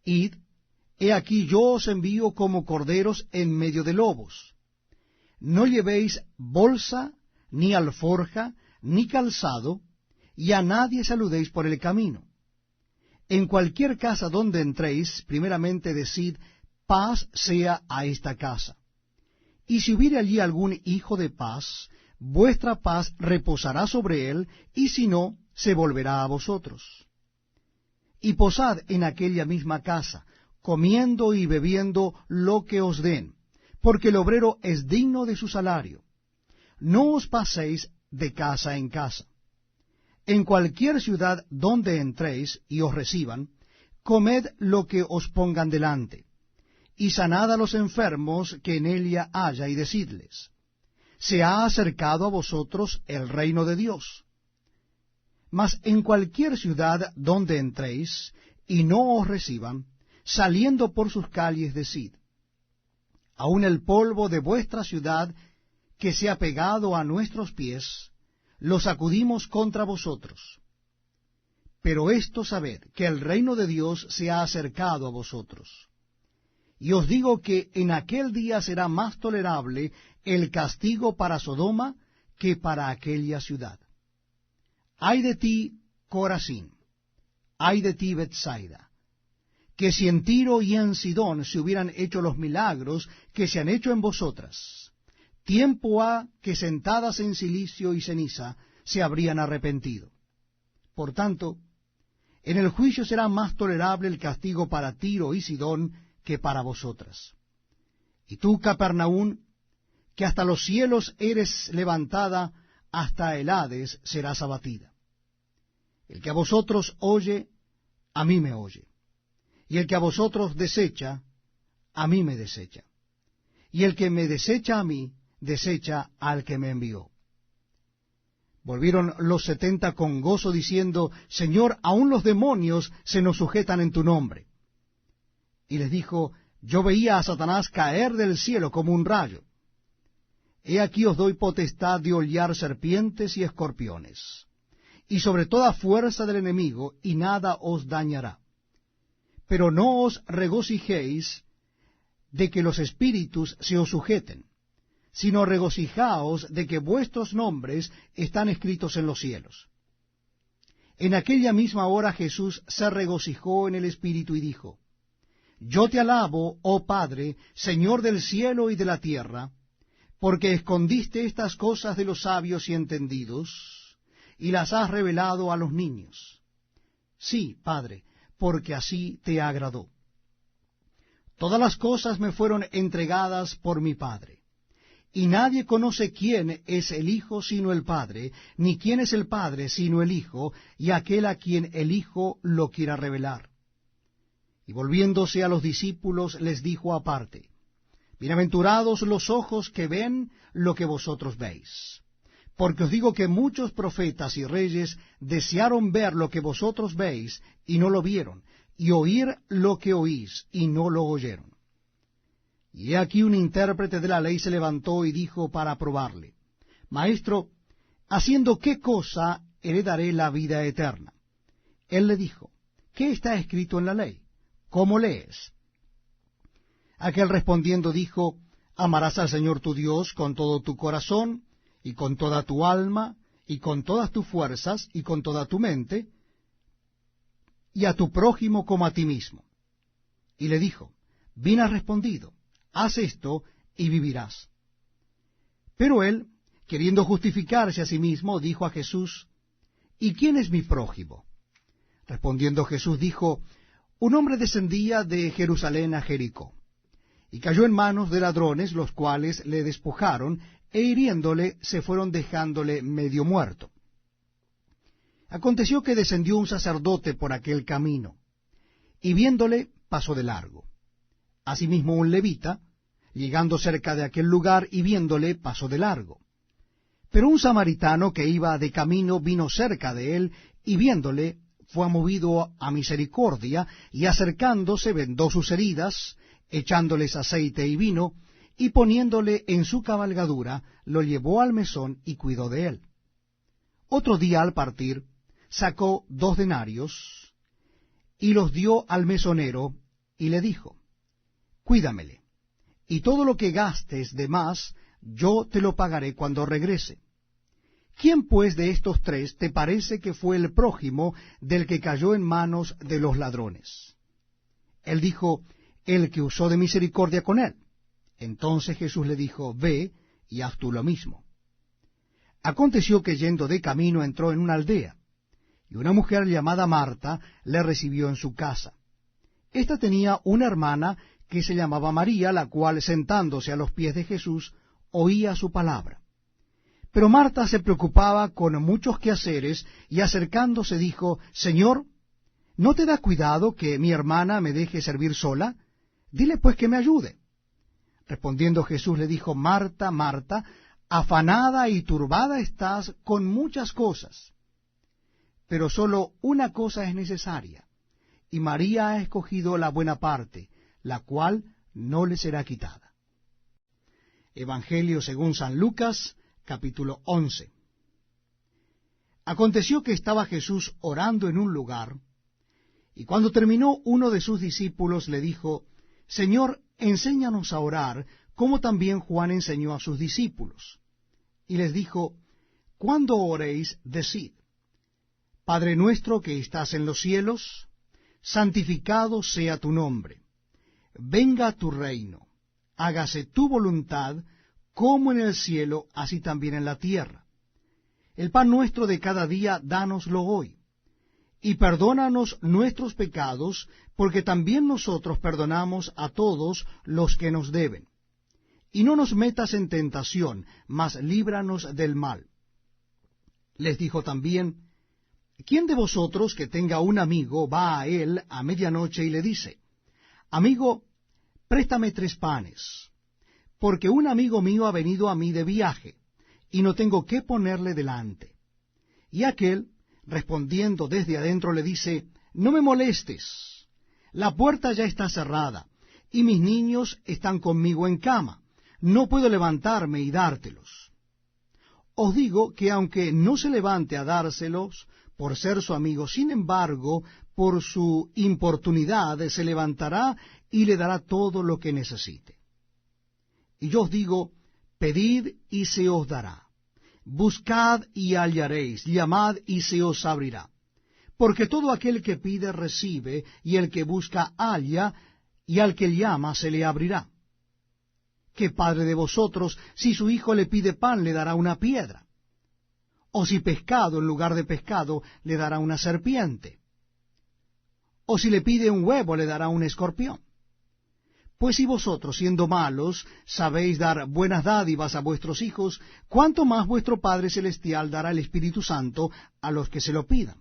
Id, he aquí yo os envío como corderos en medio de lobos. No llevéis bolsa, ni alforja, ni calzado, y a nadie saludéis por el camino. En cualquier casa donde entréis, primeramente decid, paz sea a esta casa. Y si hubiere allí algún hijo de paz, vuestra paz reposará sobre él, y si no, se volverá a vosotros. Y posad en aquella misma casa, comiendo y bebiendo lo que os den, porque el obrero es digno de su salario. No os paséis de casa en casa. En cualquier ciudad donde entréis y os reciban, comed lo que os pongan delante, y sanad a los enfermos que en ella haya, y decidles, se ha acercado a vosotros el reino de Dios. Mas en cualquier ciudad donde entréis y no os reciban, saliendo por sus calles decid, aun el polvo de vuestra ciudad que se ha pegado a nuestros pies, lo sacudimos contra vosotros. Pero esto sabed, que el reino de Dios se ha acercado a vosotros. Y os digo que en aquel día será más tolerable el castigo para Sodoma que para aquella ciudad. Ay de ti, Corazín, ay de ti, Betsaida, que si en Tiro y en Sidón se hubieran hecho los milagros que se han hecho en vosotras, tiempo ha que sentadas en cilicio y ceniza se habrían arrepentido. Por tanto, en el juicio será más tolerable el castigo para Tiro y Sidón que para vosotras. Y tú, Capernaum, que hasta los cielos eres levantada, hasta el Hades serás abatida. El que a vosotros oye, a mí me oye. Y el que a vosotros desecha, a mí me desecha. Y el que me desecha a mí, desecha al que me envió. Volvieron los 70 con gozo, diciendo, Señor, aun los demonios se nos sujetan en tu nombre. Y les dijo, yo veía a Satanás caer del cielo como un rayo. He aquí os doy potestad de hollar serpientes y escorpiones, y sobre toda fuerza del enemigo, y nada os dañará. Pero no os regocijéis de que los espíritus se os sujeten, sino regocijaos de que vuestros nombres están escritos en los cielos. En aquella misma hora Jesús se regocijó en el Espíritu y dijo, Yo te alabo, oh Padre, Señor del cielo y de la tierra, porque escondiste estas cosas de los sabios y entendidos, y las has revelado a los niños. Sí, Padre, porque así te agradó. Todas las cosas me fueron entregadas por mi Padre. Y nadie conoce quién es el Hijo sino el Padre, ni quién es el Padre sino el Hijo, y aquel a quien el Hijo lo quiera revelar. Y volviéndose a los discípulos les dijo aparte, Bienaventurados los ojos que ven lo que vosotros veis. Porque os digo que muchos profetas y reyes desearon ver lo que vosotros veis, y no lo vieron, y oír lo que oís, y no lo oyeron. Y he aquí un intérprete de la ley se levantó y dijo para probarle, Maestro, ¿haciendo qué cosa heredaré la vida eterna? Él le dijo, ¿qué está escrito en la ley? ¿Cómo lees? Aquel respondiendo dijo, Amarás al Señor tu Dios con todo tu corazón, y con toda tu alma, y con todas tus fuerzas, y con toda tu mente, y a tu prójimo como a ti mismo. Y le dijo, Bien has respondido. Haz esto y vivirás. Pero él, queriendo justificarse a sí mismo, dijo a Jesús, ¿y quién es mi prójimo? Respondiendo Jesús dijo, un hombre descendía de Jerusalén a Jericó, y cayó en manos de ladrones, los cuales le despojaron, e hiriéndole se fueron dejándole medio muerto. Aconteció que descendió un sacerdote por aquel camino, y viéndole pasó de largo. Asimismo un levita, llegando cerca de aquel lugar y viéndole, pasó de largo. Pero un samaritano que iba de camino vino cerca de él, y viéndole, fue movido a misericordia, y acercándose vendó sus heridas, echándoles aceite y vino, y poniéndole en su cabalgadura, lo llevó al mesón y cuidó de él. Otro día al partir, sacó 2 denarios, y los dio al mesonero, y le dijo, Cuídamele, y todo lo que gastes de más, yo te lo pagaré cuando regrese. ¿Quién pues de estos 3 te parece que fue el prójimo del que cayó en manos de los ladrones? Él dijo, el que usó de misericordia con él. Entonces Jesús le dijo, ve y haz tú lo mismo. Aconteció que yendo de camino entró en una aldea, y una mujer llamada Marta le recibió en su casa. Esta tenía una hermana que se llamaba María, la cual, sentándose a los pies de Jesús, oía su palabra. Pero Marta se preocupaba con muchos quehaceres, y acercándose dijo, Señor, ¿no te da cuidado que mi hermana me deje servir sola? Dile pues que me ayude. Respondiendo Jesús le dijo, Marta, Marta, afanada y turbada estás con muchas cosas, pero sólo una cosa es necesaria, y María ha escogido la buena parte, la cual no le será quitada. Evangelio según San Lucas, capítulo 11. Aconteció que estaba Jesús orando en un lugar, y cuando terminó uno de sus discípulos le dijo, Señor, enséñanos a orar, como también Juan enseñó a sus discípulos. Y les dijo, Cuando oréis, decid, Padre nuestro que estás en los cielos, santificado sea tu nombre. Venga tu reino, hágase tu voluntad, como en el cielo, así también en la tierra. El pan nuestro de cada día, dánoslo hoy. Y perdónanos nuestros pecados, porque también nosotros perdonamos a todos los que nos deben. Y no nos metas en tentación, mas líbranos del mal. Les dijo también, ¿quién de vosotros que tenga un amigo va a él a medianoche y le dice, Amigo, préstame 3 panes, porque un amigo mío ha venido a mí de viaje, y no tengo qué ponerle delante? Y aquel, respondiendo desde adentro, le dice, No me molestes, la puerta ya está cerrada, y mis niños están conmigo en cama, no puedo levantarme y dártelos. Os digo que aunque no se levante a dárselos por ser su amigo, sin embargo, por su importunidad se levantará y le dará todo lo que necesite. Y yo os digo, pedid y se os dará, buscad y hallaréis, llamad y se os abrirá. Porque todo aquel que pide recibe, y el que busca halla, y al que llama se le abrirá. ¿Qué padre de vosotros, si su hijo le pide pan, le dará una piedra? ¿O si pescado en lugar de pescado, le dará una serpiente? ¿O si le pide un huevo, le dará un escorpión? Pues si vosotros, siendo malos, sabéis dar buenas dádivas a vuestros hijos, ¿cuánto más vuestro Padre Celestial dará el Espíritu Santo a los que se lo pidan?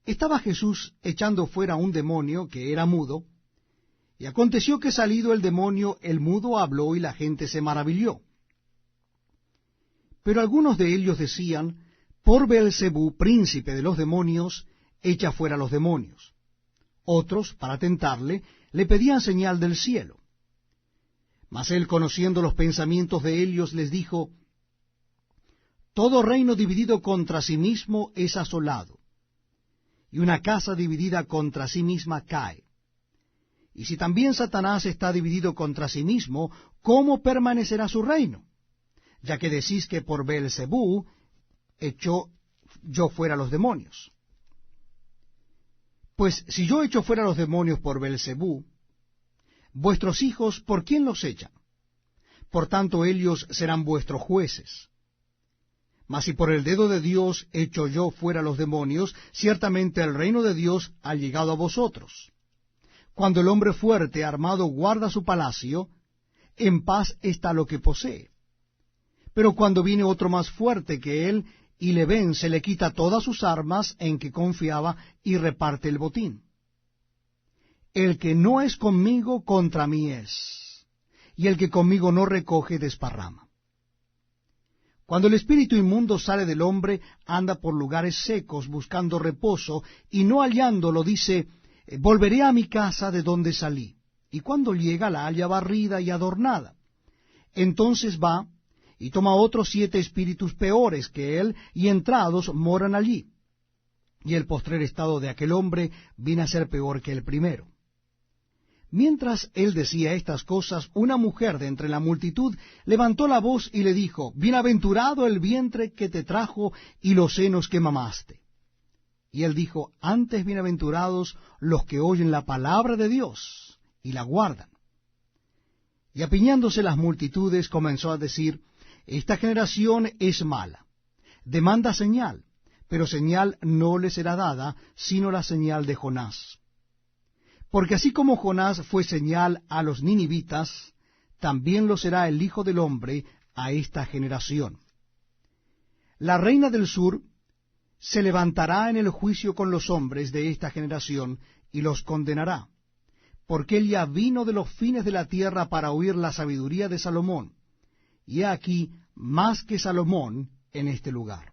Estaba Jesús echando fuera un demonio que era mudo, y aconteció que salido el demonio, el mudo habló y la gente se maravilló. Pero algunos de ellos decían, por Beelzebú, príncipe de los demonios, echa fuera los demonios. Otros, para tentarle, le pedían señal del cielo. Mas él, conociendo los pensamientos de ellos, les dijo, todo reino dividido contra sí mismo es asolado, y una casa dividida contra sí misma cae. Y si también Satanás está dividido contra sí mismo, ¿cómo permanecerá su reino? Ya que decís que por Beelzebú echó yo fuera los demonios. Pues si yo echo fuera los demonios por Beelzebú, vuestros hijos, ¿por quién los echan? Por tanto, ellos serán vuestros jueces. Mas si por el dedo de Dios echo yo fuera los demonios, ciertamente el reino de Dios ha llegado a vosotros. Cuando el hombre fuerte armado guarda su palacio, en paz está lo que posee. Pero cuando viene otro más fuerte que él, y le vence, le quita todas sus armas en que confiaba, y reparte el botín. El que no es conmigo, contra mí es, y el que conmigo no recoge, desparrama. Cuando el espíritu inmundo sale del hombre, anda por lugares secos, buscando reposo, y no hallándolo, dice, volveré a mi casa de donde salí. Y cuando llega, la halla barrida y adornada. Entonces va, y toma otros 7 espíritus peores que él, y entrados moran allí. Y el postrer estado de aquel hombre viene a ser peor que el primero. Mientras él decía estas cosas, una mujer de entre la multitud levantó la voz y le dijo, bienaventurado el vientre que te trajo y los senos que mamaste. Y él dijo, antes bienaventurados los que oyen la palabra de Dios y la guardan. Y apiñándose las multitudes comenzó a decir, esta generación es mala, demanda señal, pero señal no le será dada, sino la señal de Jonás. Porque así como Jonás fue señal a los ninivitas, también lo será el Hijo del Hombre a esta generación. La reina del sur se levantará en el juicio con los hombres de esta generación y los condenará, porque ella vino de los fines de la tierra para oír la sabiduría de Salomón, y he aquí más que Salomón en este lugar.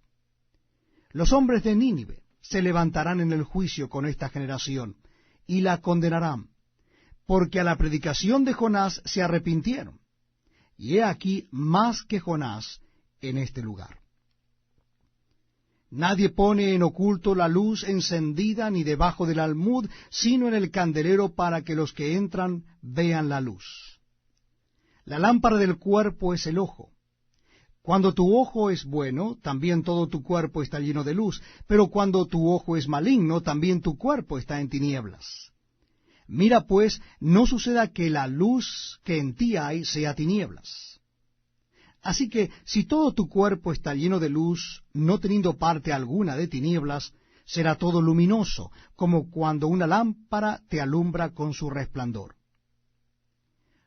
Los hombres de Nínive se levantarán en el juicio con esta generación, y la condenarán, porque a la predicación de Jonás se arrepintieron, y he aquí más que Jonás en este lugar. Nadie pone en oculto la luz encendida ni debajo del almud, sino en el candelero para que los que entran vean la luz. La lámpara del cuerpo es el ojo. Cuando tu ojo es bueno, también todo tu cuerpo está lleno de luz, pero cuando tu ojo es maligno, también tu cuerpo está en tinieblas. Mira pues, no suceda que la luz que en ti hay sea tinieblas. Así que, si todo tu cuerpo está lleno de luz, no teniendo parte alguna de tinieblas, será todo luminoso, como cuando una lámpara te alumbra con su resplandor.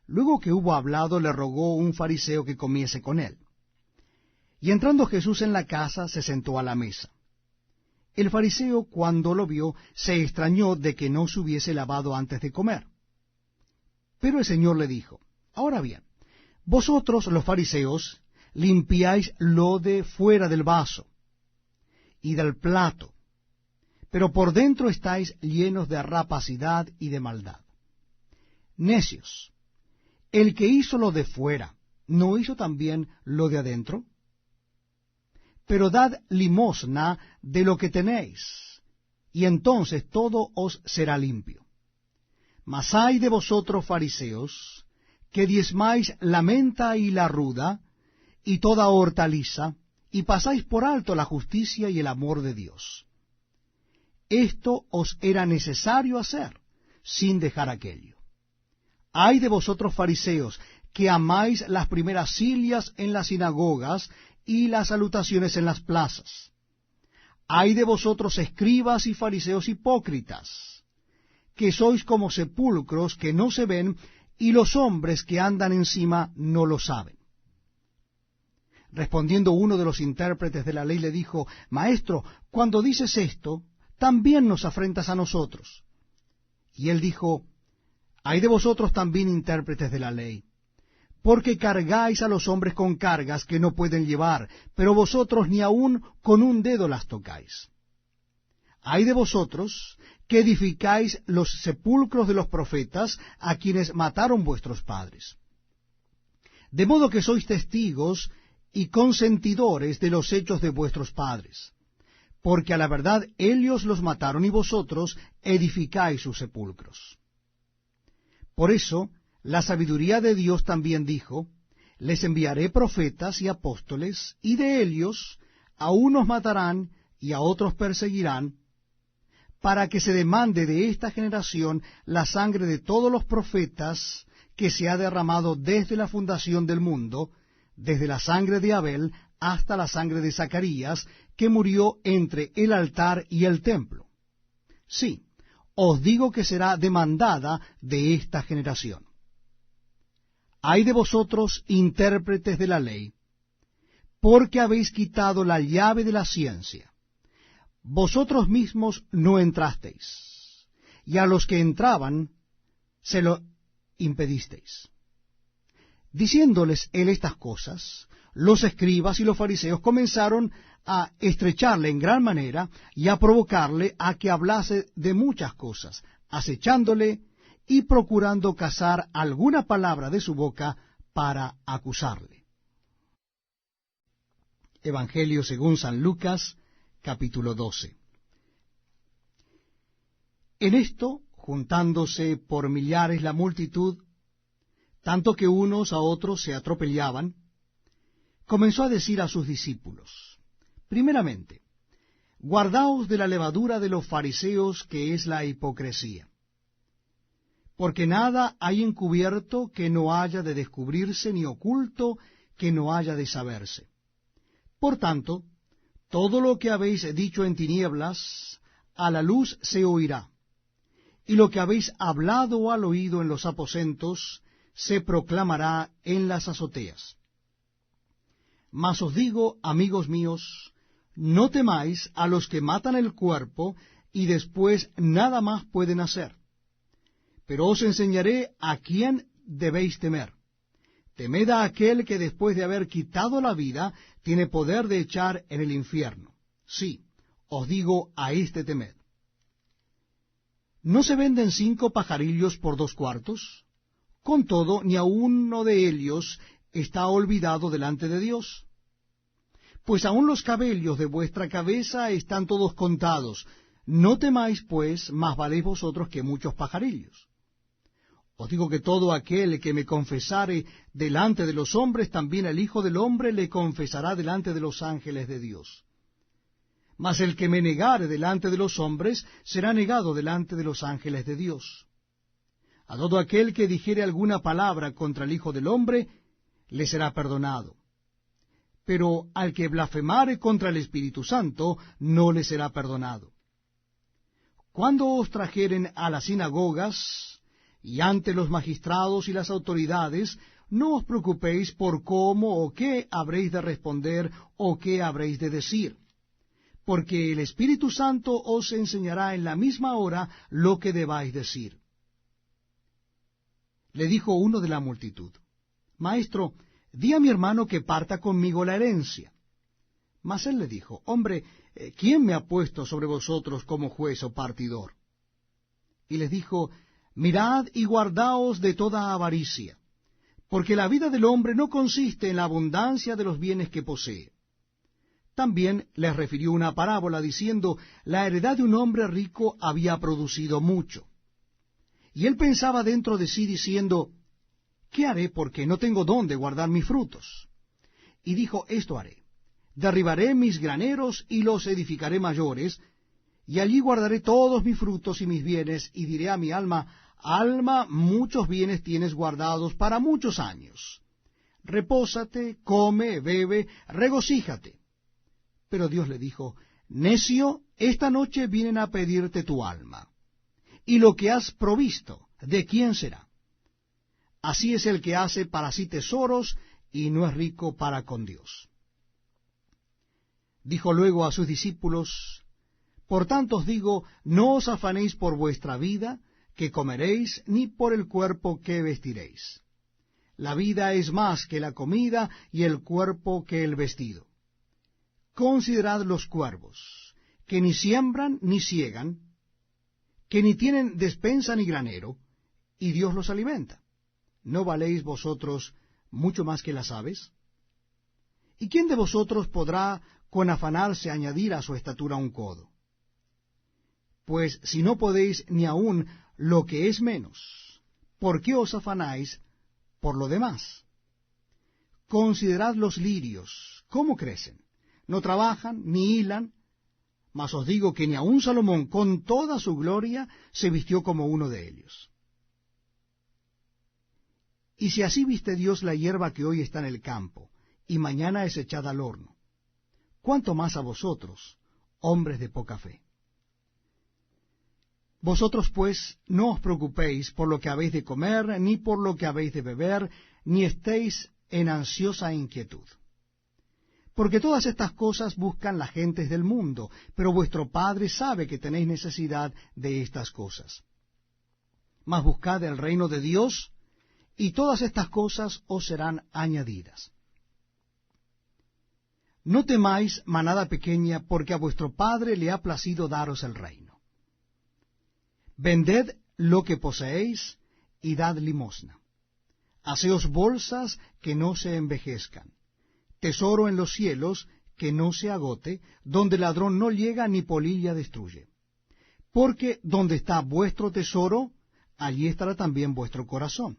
Luego que hubo hablado, le rogó un fariseo que comiese con él. Y entrando Jesús en la casa, se sentó a la mesa. El fariseo, cuando lo vio, se extrañó de que no se hubiese lavado antes de comer. Pero el Señor le dijo, ahora bien, vosotros los fariseos limpiáis lo de fuera del vaso y del plato, pero por dentro estáis llenos de rapacidad y de maldad. Necios, el que hizo lo de fuera, ¿no hizo también lo de adentro? Pero dad limosna de lo que tenéis, y entonces todo os será limpio. Mas ay de vosotros, fariseos, que diezmáis la menta y la ruda, y toda hortaliza, y pasáis por alto la justicia y el amor de Dios. Esto os era necesario hacer, sin dejar aquello. Ay de vosotros, fariseos, que amáis las primeras sillas en las sinagogas y las salutaciones en las plazas. Ay de vosotros, escribas y fariseos hipócritas, que sois como sepulcros que no se ven, y los hombres que andan encima no lo saben. Respondiendo uno de los intérpretes de la ley le dijo, Maestro, cuando dices esto, también nos afrentas a nosotros. Y él dijo, Ay de vosotros también, intérpretes de la ley, porque cargáis a los hombres con cargas que no pueden llevar, pero vosotros ni aun con un dedo las tocáis. Ay de vosotros, que edificáis los sepulcros de los profetas, a quienes mataron vuestros padres. De modo que sois testigos y consentidores de los hechos de vuestros padres, porque a la verdad ellos los mataron y vosotros edificáis sus sepulcros. Por eso, la sabiduría de Dios también dijo, les enviaré profetas y apóstoles, y de ellos a unos matarán y a otros perseguirán, para que se demande de esta generación la sangre de todos los profetas que se ha derramado desde la fundación del mundo, desde la sangre de Abel hasta la sangre de Zacarías, que murió entre el altar y el templo. Sí, os digo que será demandada de esta generación. Ay de vosotros, intérpretes de la ley, porque habéis quitado la llave de la ciencia. Vosotros mismos no entrasteis, y a los que entraban se lo impedisteis. Diciéndoles él estas cosas, los escribas y los fariseos comenzaron a estrecharle en gran manera y a provocarle a que hablase de muchas cosas, acechándole y procurando cazar alguna palabra de su boca para acusarle. Evangelio según San Lucas, capítulo 12. En esto, juntándose por millares la multitud, tanto que unos a otros se atropellaban, comenzó a decir a sus discípulos, primeramente, guardaos de la levadura de los fariseos, que es la hipocresía. Porque nada hay encubierto que no haya de descubrirse, ni oculto que no haya de saberse. Por tanto, todo lo que habéis dicho en tinieblas, a la luz se oirá, y lo que habéis hablado al oído en los aposentos, se proclamará en las azoteas. Mas os digo, amigos míos, no temáis a los que matan el cuerpo, y después nada más pueden hacer. Pero os enseñaré a quién debéis temer. Temed a aquel que después de haber quitado la vida, tiene poder de echar en el infierno. Sí, os digo, a este temed. ¿No se venden 5 pajarillos por 2 cuartos? Con todo, ni a uno de ellos está olvidado delante de Dios. Pues aun los cabellos de vuestra cabeza están todos contados. No temáis, pues, más valéis vosotros que muchos pajarillos. Os digo que todo aquel que me confesare delante de los hombres, también el Hijo del Hombre le confesará delante de los ángeles de Dios. Mas el que me negare delante de los hombres, será negado delante de los ángeles de Dios. A todo aquel que dijere alguna palabra contra el Hijo del Hombre, le será perdonado. Pero al que blasfemare contra el Espíritu Santo, no le será perdonado. Cuando os trajeren a las sinagogas y ante los magistrados y las autoridades, no os preocupéis por cómo o qué habréis de responder o qué habréis de decir, porque el Espíritu Santo os enseñará en la misma hora lo que debáis decir. Le dijo uno de la multitud, Maestro, di a mi hermano que parta conmigo la herencia. Mas él le dijo, Hombre, ¿quién me ha puesto sobre vosotros como juez o partidor? Y les dijo, Mirad y guardaos de toda avaricia, porque la vida del hombre no consiste en la abundancia de los bienes que posee. También les refirió una parábola diciendo, la heredad de un hombre rico había producido mucho. Y él pensaba dentro de sí diciendo, ¿qué haré porque no tengo dónde guardar mis frutos? Y dijo, esto haré. Derribaré mis graneros y los edificaré mayores, y allí guardaré todos mis frutos y mis bienes, y diré a mi alma, alma, muchos bienes tienes guardados para muchos años. Repósate, come, bebe, regocíjate. Pero Dios le dijo, necio, esta noche vienen a pedirte tu alma. Y lo que has provisto, ¿de quién será? Así es el que hace para sí tesoros y no es rico para con Dios. Dijo luego a sus discípulos, por tanto os digo, no os afanéis por vuestra vida, que comeréis, ni por el cuerpo que vestiréis. La vida es más que la comida, y el cuerpo que el vestido. Considerad los cuervos, que ni siembran ni siegan, que ni tienen despensa ni granero, y Dios los alimenta. ¿No valéis vosotros mucho más que las aves? ¿Y quién de vosotros podrá con afanarse añadir a su estatura un codo? Pues si no podéis ni aun lo que es menos, ¿por qué os afanáis por lo demás? Considerad los lirios, cómo crecen, no trabajan ni hilan, mas os digo que ni aun Salomón con toda su gloria se vistió como uno de ellos. Y si así viste Dios la hierba que hoy está en el campo, y mañana es echada al horno, ¿cuánto más a vosotros, hombres de poca fe? Vosotros pues no os preocupéis por lo que habéis de comer, ni por lo que habéis de beber, ni estéis en ansiosa inquietud. Porque todas estas cosas buscan las gentes del mundo, pero vuestro Padre sabe que tenéis necesidad de estas cosas. Mas buscad el reino de Dios, y todas estas cosas os serán añadidas. No temáis, manada pequeña, porque a vuestro Padre le ha placido daros el reino. Vended lo que poseéis y dad limosna. Haceos bolsas que no se envejezcan, tesoro en los cielos que no se agote, donde ladrón no llega ni polilla destruye. Porque donde está vuestro tesoro, allí estará también vuestro corazón.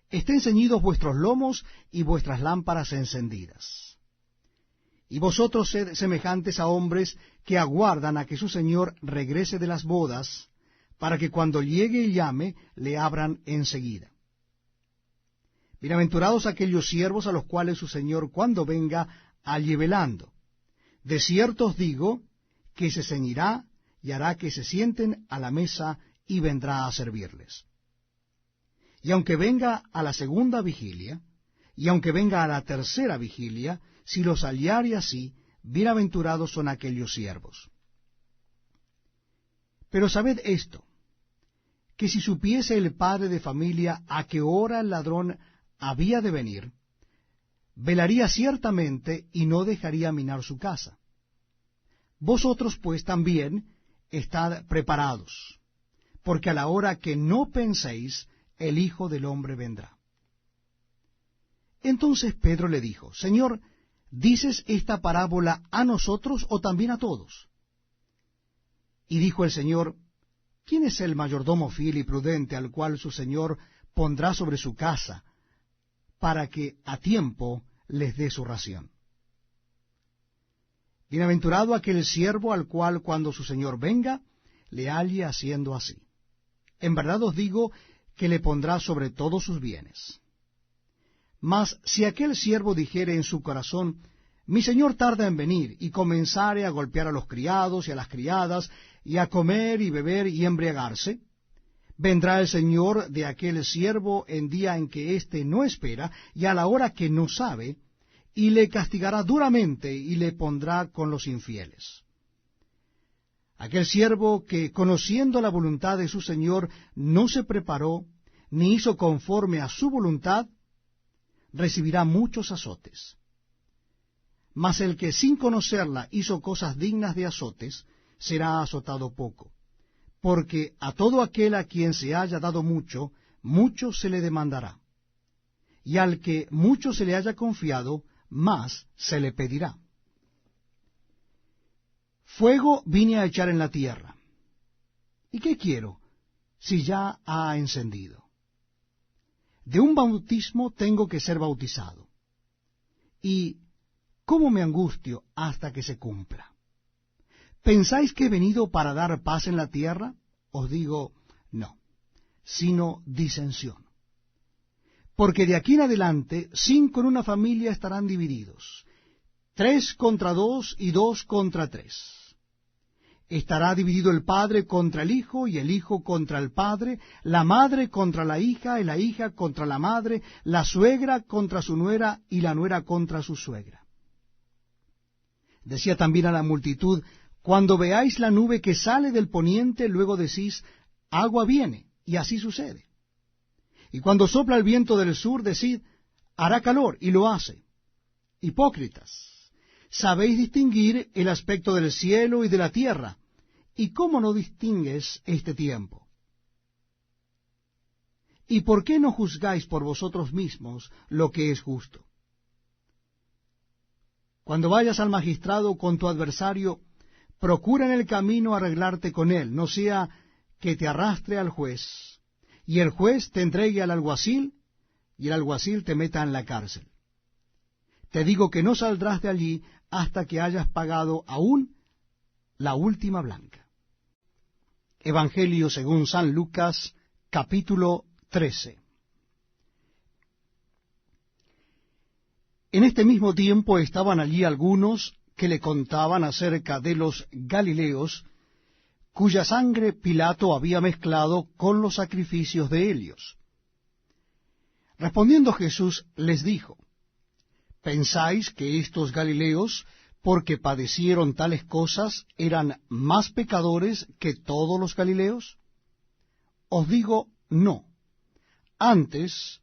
Estén ceñidos vuestros lomos y vuestras lámparas encendidas. Y vosotros sed semejantes a hombres que aguardan a que su señor regrese de las bodas, para que cuando llegue y llame, le abran enseguida. Bienaventurados aquellos siervos a los cuales su señor cuando venga halle velando. De cierto os digo que se ceñirá y hará que se sienten a la mesa y vendrá a servirles. Y aunque venga a la segunda vigilia, y aunque venga a la tercera vigilia, si los hallare así, bienaventurados son aquellos siervos. Pero sabed esto, que si supiese el padre de familia a qué hora el ladrón había de venir, velaría ciertamente y no dejaría minar su casa. Vosotros pues también estad preparados, porque a la hora que no penséis, el Hijo del Hombre vendrá. Entonces Pedro le dijo, Señor, ¿dices esta parábola a nosotros o también a todos? Y dijo el Señor, ¿quién es el mayordomo fiel y prudente al cual su Señor pondrá sobre su casa, para que a tiempo les dé su ración? Bienaventurado aquel siervo al cual cuando su Señor venga, le halle haciendo así. En verdad os digo que le pondrá sobre todos sus bienes. Mas si aquel siervo dijere en su corazón, mi señor tarda en venir, y comenzare a golpear a los criados y a las criadas, y a comer y beber y embriagarse, vendrá el señor de aquel siervo en día en que éste no espera, y a la hora que no sabe, y le castigará duramente, y le pondrá con los infieles. Aquel siervo que, conociendo la voluntad de su señor, no se preparó, ni hizo conforme a su voluntad, recibirá muchos azotes. Mas el que sin conocerla hizo cosas dignas de azotes, será azotado poco. Porque a todo aquel a quien se haya dado mucho, mucho se le demandará. Y al que mucho se le haya confiado, más se le pedirá. Fuego vine a echar en la tierra. ¿Y qué quiero? si ya ha encendido? De un bautismo tengo que ser bautizado. ¿Y cómo me angustio hasta que se cumpla? ¿Pensáis que he venido para dar paz en la tierra? Os digo, no, sino disensión. Porque de aquí en adelante 5 en una familia estarán divididos, 3 contra 2 y 2 contra 3. Estará dividido el padre contra el hijo, y el hijo contra el padre, la madre contra la hija, y la hija contra la madre, la suegra contra su nuera, y la nuera contra su suegra. Decía también a la multitud, cuando veáis la nube que sale del poniente, luego decís, agua viene, y así sucede. Y cuando sopla el viento del sur, decid, hará calor, y lo hace. Hipócritas, sabéis distinguir el aspecto del cielo y de la tierra, ¿y cómo no distingues este tiempo? ¿Y por qué no juzgáis por vosotros mismos lo que es justo? Cuando vayas al magistrado con tu adversario, procura en el camino arreglarte con él, no sea que te arrastre al juez, y el juez te entregue al alguacil, y el alguacil te meta en la cárcel. Te digo que no saldrás de allí hasta que hayas pagado aún la última blanca. Evangelio según San Lucas, capítulo 13. En este mismo tiempo estaban allí algunos que le contaban acerca de los Galileos, cuya sangre Pilato había mezclado con los sacrificios de ellos. Respondiendo Jesús les dijo, ¿pensáis que estos Galileos, porque padecieron tales cosas, eran más pecadores que todos los Galileos? Os digo, no. Antes,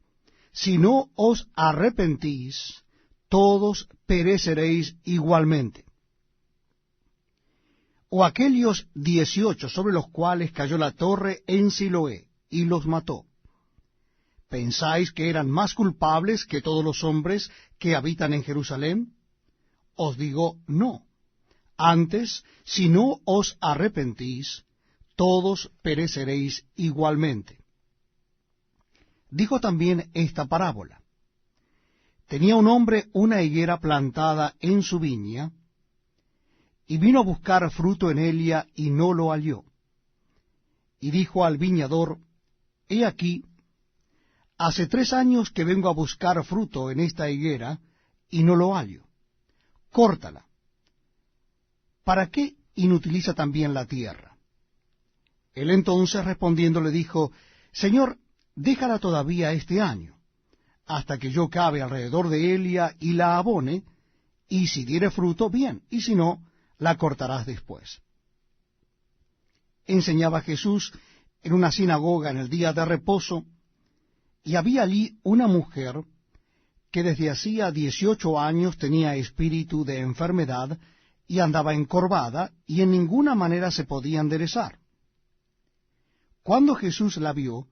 si no os arrepentís, todos pereceréis igualmente. O aquellos 18 sobre los cuales cayó la torre en Siloé, y los mató. ¿Pensáis que eran más culpables que todos los hombres que habitan en Jerusalén? Os digo, no. Antes, si no os arrepentís, todos pereceréis igualmente. Dijo también esta parábola. Tenía un hombre una higuera plantada en su viña, y vino a buscar fruto en ella, y no lo halló. Y dijo al viñador, he aquí, hace 3 años que vengo a buscar fruto en esta higuera, y no lo hallo. Córtala. ¿Para qué inutiliza también la tierra? Él entonces respondiendo le dijo, Señor, déjala todavía este año, hasta que yo cabe alrededor de ella y la abone, y si diere fruto, bien, y si no, la cortarás después. Enseñaba Jesús en una sinagoga en el día de reposo, y había allí una mujer que desde hacía 18 años tenía espíritu de enfermedad, y andaba encorvada, y en ninguna manera se podía enderezar. Cuando Jesús la vio,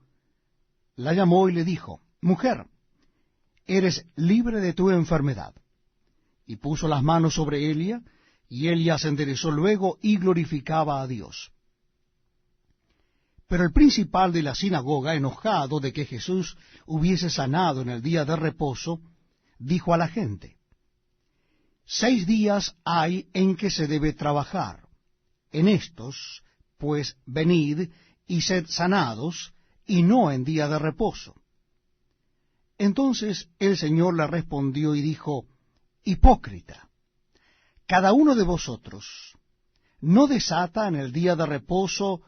la llamó y le dijo, Mujer, eres libre de tu enfermedad. Y puso las manos sobre ella, y ella se enderezó luego y glorificaba a Dios. Pero el principal de la sinagoga, enojado de que Jesús hubiese sanado en el día de reposo, dijo a la gente, 6 días hay en que se debe trabajar. En estos, pues, venid y sed sanados, y no en día de reposo. Entonces el Señor le respondió y dijo, Hipócrita, cada uno de vosotros no desata en el día de reposo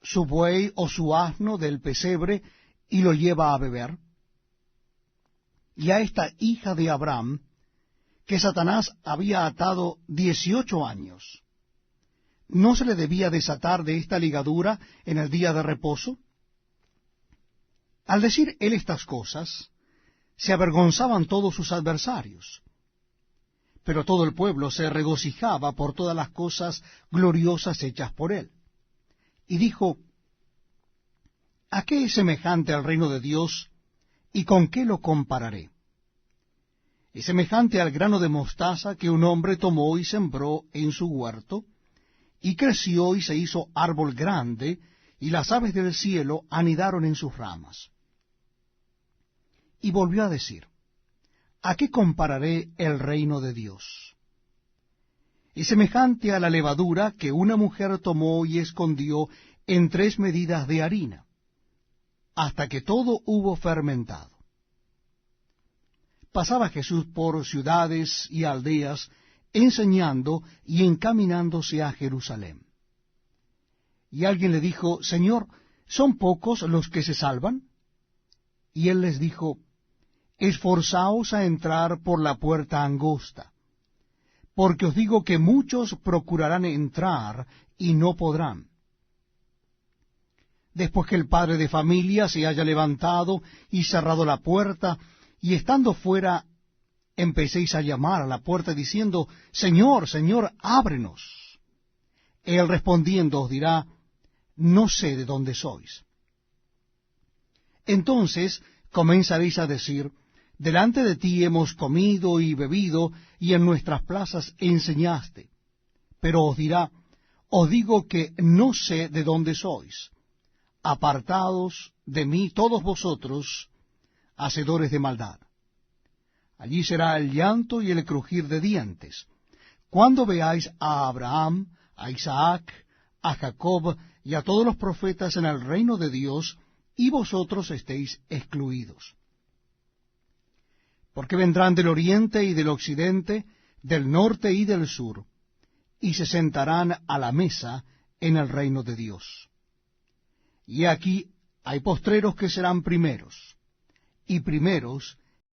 su buey o su asno del pesebre y lo lleva a beber. Y a esta hija de Abraham, que Satanás había atado 18 años, ¿no se le debía desatar de esta ligadura en el día de reposo? Al decir él estas cosas, se avergonzaban todos sus adversarios. Pero todo el pueblo se regocijaba por todas las cosas gloriosas hechas por él. Y dijo, ¿a qué es semejante el reino de Dios, y con qué lo compararé? Es semejante al grano de mostaza que un hombre tomó y sembró en su huerto, y creció y se hizo árbol grande, y las aves del cielo anidaron en sus ramas. Y volvió a decir, ¿a qué compararé el reino de Dios? Es semejante a la levadura que una mujer tomó y escondió en 3 medidas de harina, hasta que todo hubo fermentado. Pasaba Jesús por ciudades y aldeas, enseñando y encaminándose a Jerusalén. Y alguien le dijo, Señor, ¿son pocos los que se salvan? Y él les dijo, esforzaos a entrar por la puerta angosta, porque os digo que muchos procurarán entrar y no podrán. Después que el padre de familia se haya levantado y cerrado la puerta, y estando fuera, empecéis a llamar a la puerta diciendo, Señor, Señor, ábrenos. Él respondiendo os dirá, no sé de dónde sois. Entonces comenzaréis a decir, delante de ti hemos comido y bebido, y en nuestras plazas enseñaste. Pero os dirá, os digo que no sé de dónde sois. Apartados de mí todos vosotros, hacedores de maldad. Allí será el llanto y el crujir de dientes, cuando veáis a Abraham, a Isaac, a Jacob y a todos los profetas en el reino de Dios, y vosotros estéis excluidos. Porque vendrán del oriente y del occidente, del norte y del sur, y se sentarán a la mesa en el reino de Dios. Y aquí hay postreros que serán primeros, y primeros